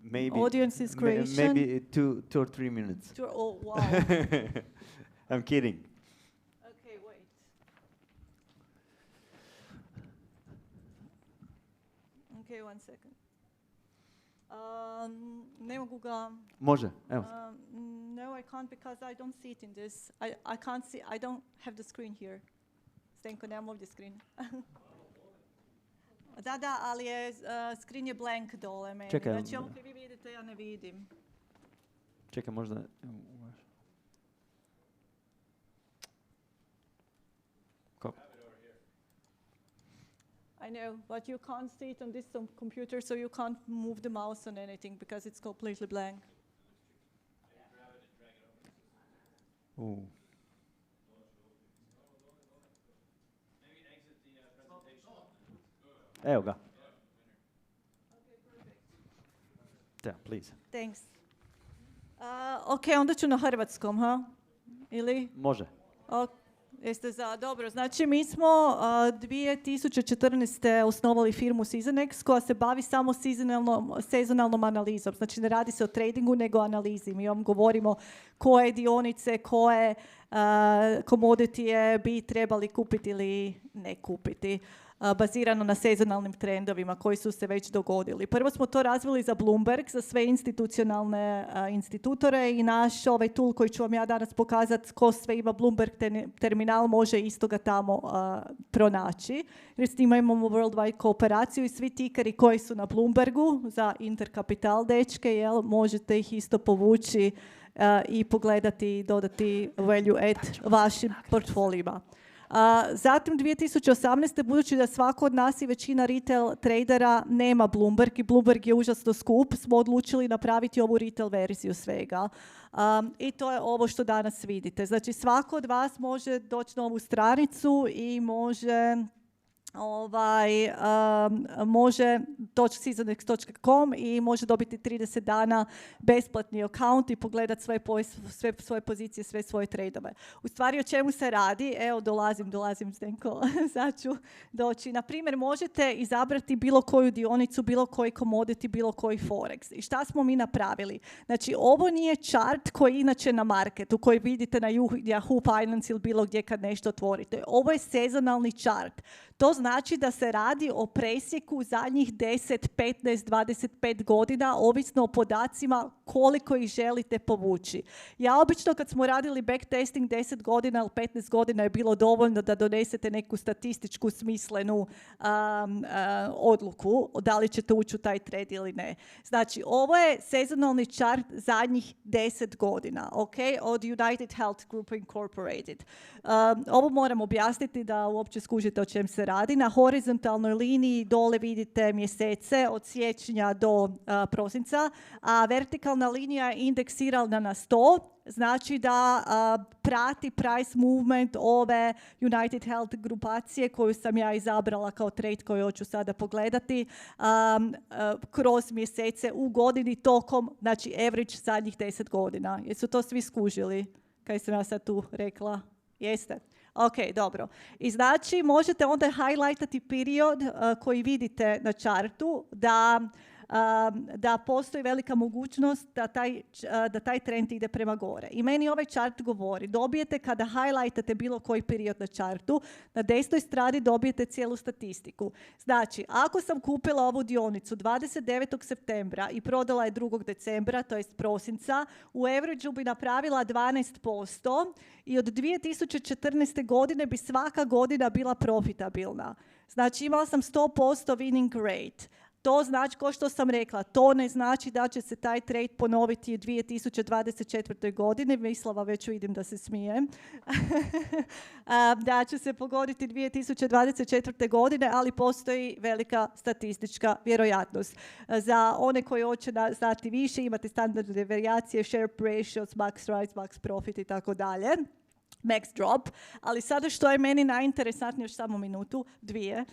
S1: maybe
S2: audience is Croatian.
S1: Maybe 2 or 3 minutes.
S2: Oh, wow.
S1: I'm kidding.
S2: Okay, wait. Okay, 1 second. Ne mogu ga.
S1: Može, evo.
S2: No, I can't, because I don't see it in this. I can't see. I don't have the screen here. Zdenko, nemam ovdje screen. Da, ali je screen je blank dole meni.
S1: Čekaj.
S2: Znači ovo kad vi vidite, ja ne vidim.
S1: Čekaj, možda.
S2: I know, but you can't see it on this computer, so you can't move the mouse on anything because it's completely blank.
S1: Ooh. Evo ga. Da, please.
S2: Thanks. Ok, onda ću na hrvatskom, ha? Ili?
S1: Može.
S2: Jeste za, dobro. Znači, mi smo 2014. osnovali firmu Seasonex koja se bavi samo sezonalnom analizom. Znači, ne radi se o tradingu, nego analizi. Mi vam govorimo koje dionice, koje komoditije bi trebali kupiti ili ne kupiti. bazirano na sezonalnim trendovima koji su se već dogodili. Prvo smo to razvili za Bloomberg, za sve institucionalne institutore i naš ovaj tool koji ću vam ja danas pokazati ko sve ima Bloomberg terminal može isto ga tamo pronaći. Jer s njima imamo worldwide kooperaciju i svi tikeri koji su na Bloombergu za interkapital dečke, jel, možete ih isto povući i pogledati i dodati value add vašim portfolijima. Zatim 2018. budući da svako od nas i većina retail tradera nema Bloomberg i Bloomberg je užasno skup, smo odlučili napraviti ovu retail verziju svega. I to je ovo što danas vidite. Znači svako od vas može doći na ovu stranicu i može doći seasonex.com i može dobiti 30 dana besplatni account i pogledati sve svoje pozicije, sve svoje tradove. U stvari o čemu se radi? Evo dolazim Zdenko, sad ću doći. Na primjer, možete izabrati bilo koju dionicu, bilo koji commodity, bilo koji forex. I šta smo mi napravili? Znači, ovo nije chart koji je inače na marketu, koji vidite na Yahoo Finance ili bilo gdje kad nešto otvorite. Ovo je sezonalni chart. To znači da se radi o presjeku zadnjih 10, 15, 25 godina, ovisno o podacima koliko ih želite povući. Ja obično kad smo radili backtesting 10 godina ili 15 godina je bilo dovoljno da donesete neku statističku smislenu odluku da li ćete ući u taj trade ili ne. Znači, ovo je sezonalni chart zadnjih 10 godina, okay? Od United Health Group Incorporated. Ovo moram objasniti da uopće skužite o čem se radi. Na horizontalnoj liniji dole vidite mjesece od siječnja do prosinca, a vertikalna linija je indeksirana na 100, znači da prati price movement ove United Health grupacije koju sam ja izabrala kao trade koju hoću sada pogledati kroz mjesece u godini tokom, znači average zadnjih 10 godina. Jesu to svi skužili? Kaj sam ja sad tu rekla? Jeste? Ok, dobro. I znači možete onda highlightati period koji vidite na chartu da postoji velika mogućnost da taj trend ide prema gore. I meni ovaj chart govori, dobijete kada highlightate bilo koji period na chartu, na desnoj strani dobijete cijelu statistiku. Znači, ako sam kupila ovu dionicu 29. septembra i prodala je 2. decembra, to jest prosinca, u averageu bi napravila 12% i od 2014. godine bi svaka godina bila profitabilna. Znači, imala sam 100% winning rate. To znači, kao što sam rekla, to ne znači da će se taj trade ponoviti u 2024. godine. Mislava već vidim da se smije. Da će se pogoditi 2024. godine, ali postoji velika statistička vjerojatnost. Za one koji hoće znati više, imate standardne varijacije, share ratios, max rise, max profit i tako dalje. Max drop, ali sada što je meni najinteresantnije, još samo minutu, dvije,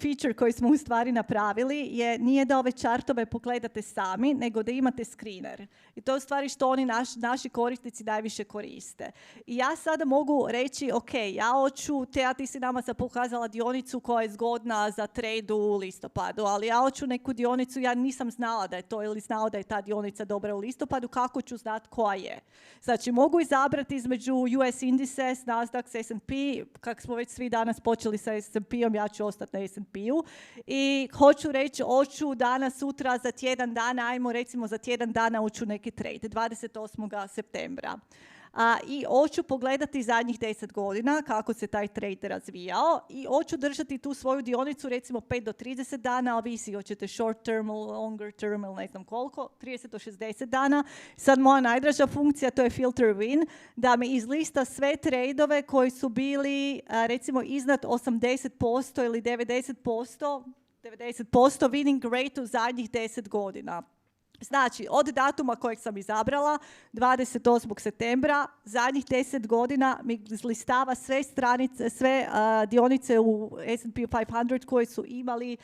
S2: feature koji smo u stvari napravili nije da ove chartove pogledate sami, nego da imate screener. I to je u stvari što oni naši korisnici najviše koriste. I ja sada mogu reći, ok, ja hoću, ti si nama sad pokazala dionicu koja je zgodna za trade u listopadu, ali ja hoću neku dionicu, ja nisam znala da je to ili znala da je ta dionica dobra u listopadu, kako ću znati koja je? Znači, mogu izabrati između US indices, Nasdaq, S&P, kako smo već svi danas počeli sa S&P-om, ja ću ostati na S&P-u. I hoću reći, hoću danas, sutra, za tjedan dana, ajmo recimo za tjedan dana uću neki trade, 28. septembra. I hoću pogledati zadnjih 10 godina kako se taj trade razvijao i hoću držati tu svoju dionicu recimo 5 do 30 dana, ovisi hoćete short term, longer term ili ne znam koliko, 30 do 60 dana. Sad moja najdraža funkcija, to je filter win, da mi izlista sve tradeove koji su bili recimo iznad 80% ili 90% winning rate u zadnjih 10 godina. Znači, od datuma kojeg sam izabrala, 28. septembra, zadnjih 10 godina mi listava sve stranice, sve dionice u S&P 500 koji su imali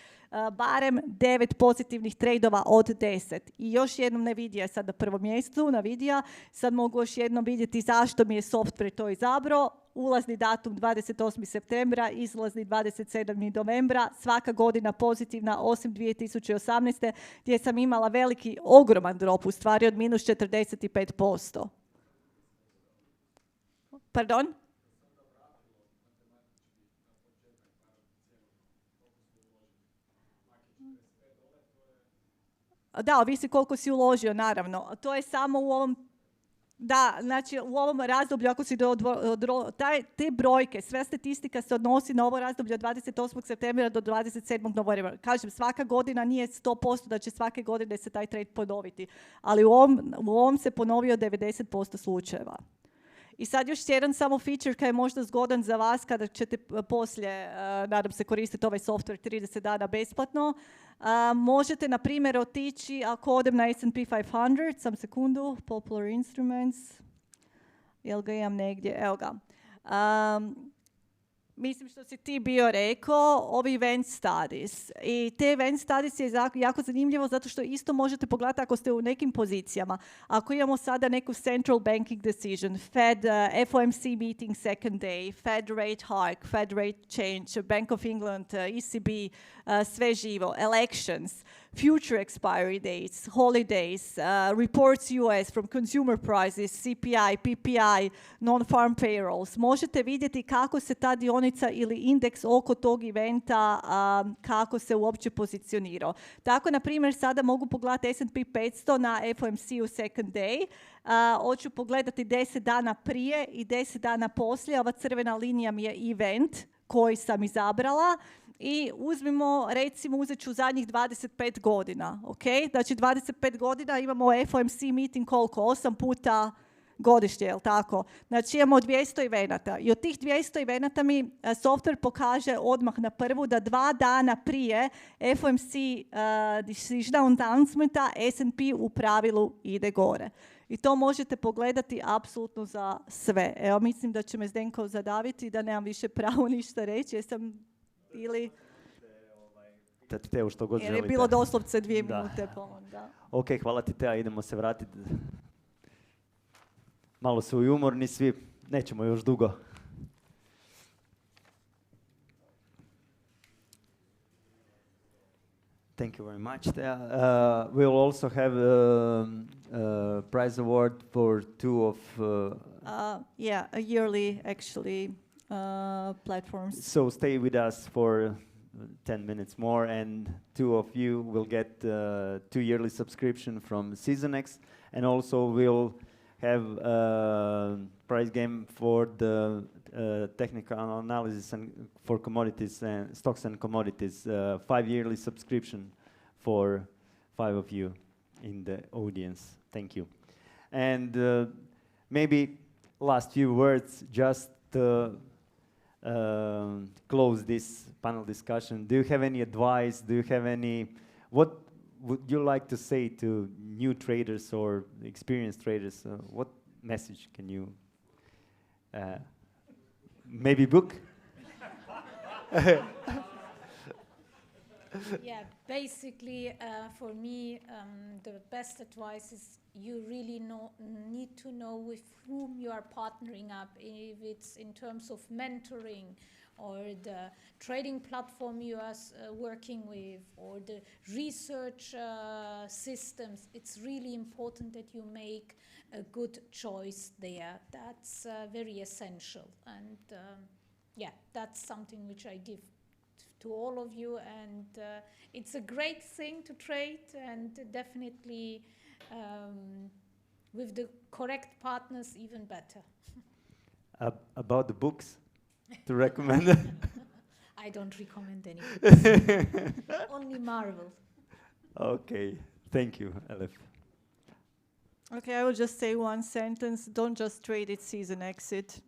S2: barem 9 pozitivnih tradeova od 10. I još jednom Nvidia je sad na prvom mjestu, Nvidia. Sad mogu još jednom vidjeti zašto mi je software to izabrao. Ulazni datum 28. septembra, izlazni 27. novembra, svaka godina pozitivna osim 2018. gdje sam imala veliki, ogroman drop, u stvari od minus 45%. Pardon? Da, ovisi koliko si uložio, naravno. To je samo u ovom, da, znači u ovom razdoblju, ako si te brojke, sve statistika se odnosi na ovo razdoblje od 28. septembra do 27. novembra. Kažem, svaka godina nije 100% da će svake godine se taj trend ponoviti, ali u ovom se ponovio 90% slučajeva. I sad još jedan samo feature koji je možda zgodan za vas kada ćete poslije, nadam se, koristiti ovaj software 30 dana besplatno. Možete, na primjer, otići, ako odem na S&P 500, sam sekundu, Popular Instruments, jel ga imam negdje, evo ga. Mislim što si ti bio rekao, ovi event studies. I te event studies je jako zanimljivo zato što isto možete pogledati ako ste u nekim pozicijama. Ako imamo sada neku central banking decision, Fed, FOMC meeting second day, Fed rate hike, Fed rate change, Bank of England, ECB, sve živo, elections, future expiry dates, holidays, reports US from consumer prices, CPI, PPI, non-farm payrolls. Možete vidjeti kako se ta dionica ili indeks oko tog eventa, kako se uopće pozicionirao. Tako, na primjer, sada mogu pogledati S&P 500 na FOMC u second day. Hoću pogledati 10 dana prije i 10 dana poslije. Ova crvena linija mi je event koji sam izabrala. I recimo, uzet ću zadnjih 25 godina. Okay? Znači, 25 godina imamo FOMC meeting koliko? 8 puta godišnje, jel tako? Znači, imamo 200 evenata. I od tih 200 evenata mi software pokaže odmah na prvu da 2 dana prije FOMC decision announcementa S&P u pravilu ide gore. I to možete pogledati apsolutno za sve. Evo, mislim da će me Zdenko zadaviti, da nemam više pravo ništa reći. Jesam ili...
S1: Teo, što god
S2: jer je
S1: želite.
S2: bilo doslovce 2 minute. Da.
S1: Ok, hvala ti, Tea, idemo se vratiti. Malo su i umorni svi, nećemo još dugo. Thank you very much, Tea. We'll also have a prize award for two of...
S2: Yeah, a yearly, actually, platforms.
S1: So stay with us for 10 minutes more, and two of you will get 2 yearly subscription from SeasonX, and also we'll have a prize game for the technical analysis and for commodities and stocks and commodities, 5 yearly subscription for 5 of you in the audience. Thank you. And maybe last few words just to close this panel discussion. Do you have any advice? Do you have any, what would you like to say to new traders or experienced traders? What message can you maybe book?
S3: Yeah, basically, for me, the best advice is you really need to know with whom you are partnering up, if it's in terms of mentoring or the trading platform you are working with or the research systems. It's really important that you make a good choice there. That's very essential. And yeah, that's something which I give to all of you, and it's a great thing to trade, and definitely with the correct partners even better.
S1: About the books to recommend?
S3: I don't recommend any books. Only Marvel.
S1: Okay, thank you, Elif.
S2: Okay, I will just say one sentence. Don't just trade it, season exit.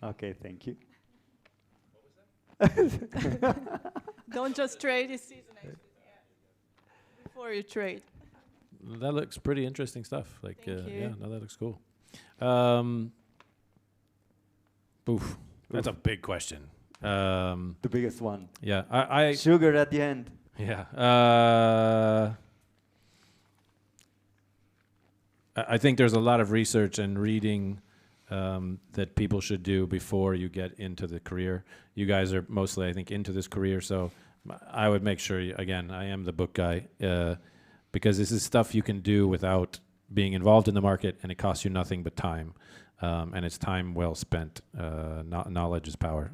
S1: Okay, thank you.
S2: Don't just trade it, season exit. Yeah. Before you trade.
S4: That looks pretty interesting stuff. Like,
S2: Thank you.
S4: yeah, no, that looks cool. Oof, that's a big question.
S1: The biggest one.
S4: Yeah, I
S1: Sugar at the end.
S4: Yeah. I think there's a lot of research and reading that people should do before you get into the career. You guys are mostly, I think, into this career, so I would make sure, again, I am the book guy, because this is stuff you can do without being involved in the market, and it costs you nothing but time. And it's time well spent. Knowledge is power.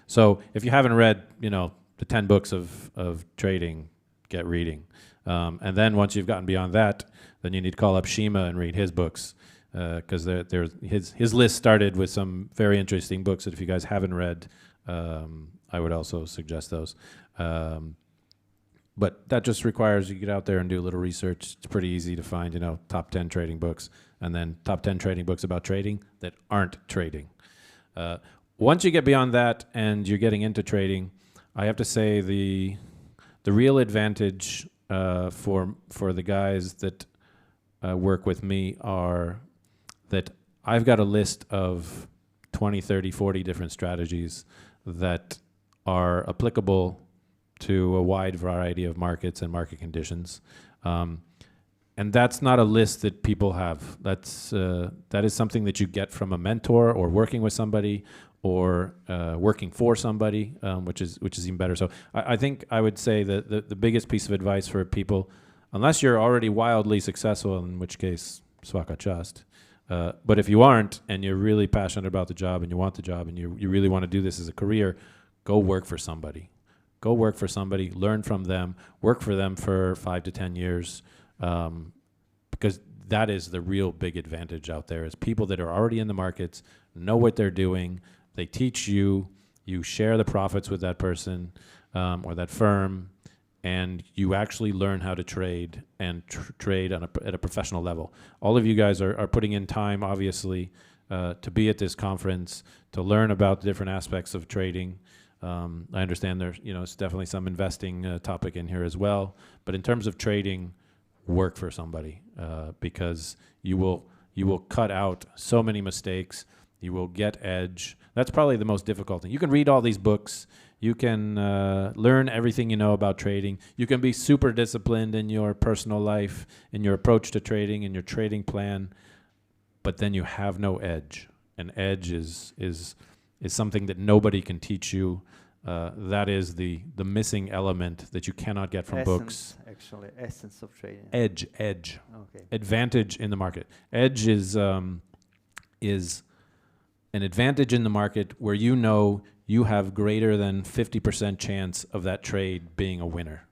S4: So if you haven't read, the 10 books of trading, get reading. And then once you've gotten beyond that, then you need to call up Shima and read his books, because his list started with some very interesting books that if you guys haven't read, I would also suggest those. But that just requires you get out there and do a little research. It's pretty easy to find, top 10 trading books, and then top 10 trading books about trading that aren't trading. Once you get beyond that and you're getting into trading, I have to say the real advantage for the guys that work with me are that I've got a list of 20, 30, 40 different strategies that are applicable to a wide variety of markets and market conditions. And that's not a list that people have. That is something that you get from a mentor or working with somebody or working for somebody, which is even better. So I think I would say that the biggest piece of advice for people, unless you're already wildly successful, in which case, svaka čast. But if you aren't, and you're really passionate about the job, and you want the job, and you really want to do this as a career, go work for somebody. Go work for somebody, learn from them, work for them for 5 to 10 years, because that is the real big advantage out there, is people that are already in the markets, know what they're doing, they teach you, you share the profits with that person or that firm, and you actually learn how to trade and trade at a professional level. All of you guys are putting in time, obviously, to be at this conference, to learn about the different aspects of trading. I understand there's, it's definitely some investing topic in here as well. But in terms of trading, work for somebody because you will cut out so many mistakes. You will get edge. That's probably the most difficult thing. You can read all these books. You can learn everything you know about trading. You can be super disciplined in your personal life, in your approach to trading, in your trading plan, but then you have no edge. And edge is something that nobody can teach you. That is the missing element that you cannot get from books.
S1: Actually, essence of trading.
S4: Edge.
S1: Okay.
S4: Advantage in the market. Edge is an advantage in the market where you have greater than 50% chance of that trade being a winner.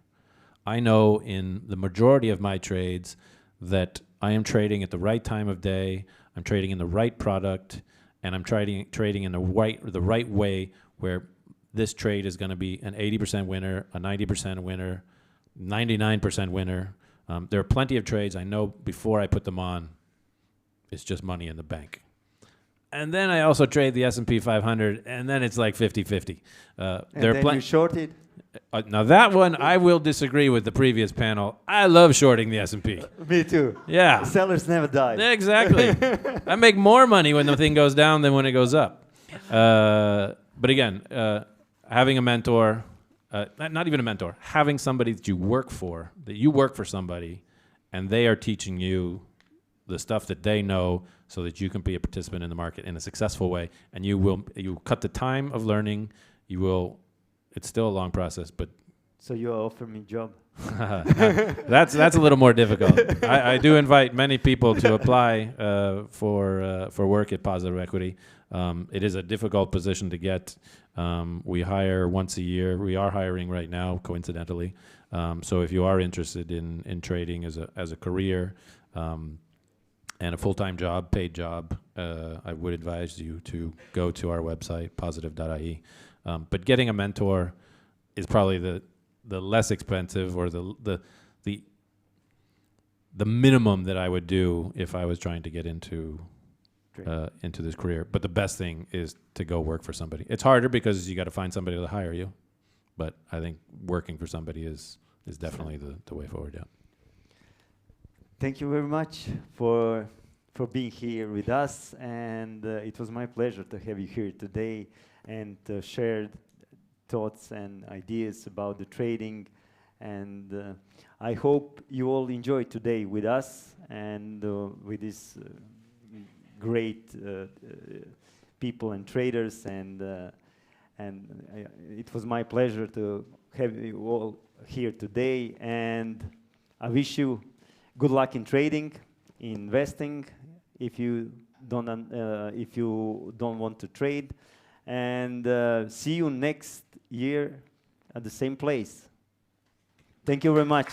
S4: I know in the majority of my trades that I am trading at the right time of day, I'm trading in the right product, and I'm trading in the right way, where this trade is going to be an 80% winner, a 90% winner, 99% winner. There are plenty of trades I know before I put them on, it's just money in the bank. And then I also trade the S&P 500, and then it's like 50-50.
S1: And then you shorted?
S4: Now that one, I will disagree with the previous panel. I love shorting the S&P.
S1: Me too.
S4: Yeah.
S1: Sellers never die.
S4: Exactly. I make more money when the thing goes down than when it goes up. But again, having a mentor, not even a mentor, having somebody that you work for somebody, and they are teaching you the stuff that they know so that you can be a participant in the market in a successful way. And you cut the time of learning. It's still a long process, but.
S1: So you offer me a job?
S4: That's a little more difficult. I do invite many people to apply for work at Positive Equity. It is a difficult position to get. We hire once a year. We are hiring right now, coincidentally. So if you are interested in trading as a career and a full-time job, paid job, I would advise you to go to our website, positive.ie. But getting a mentor is probably the less expensive or the minimum that I would do if I was trying to get into this career. But the best thing is to go work for somebody. It's harder because you got to find somebody to hire you, but I think working for somebody is definitely the way forward. Yeah.
S1: Thank you very much for being here with us, and it was my pleasure to have you here today and share thoughts and ideas about the trading. And I hope you all enjoyed today with us and with these great people and traders. And it was my pleasure to have you all here today. And I wish you good luck in trading, in investing. If you don't want to trade, and see you next year at the same place. Thank you very much.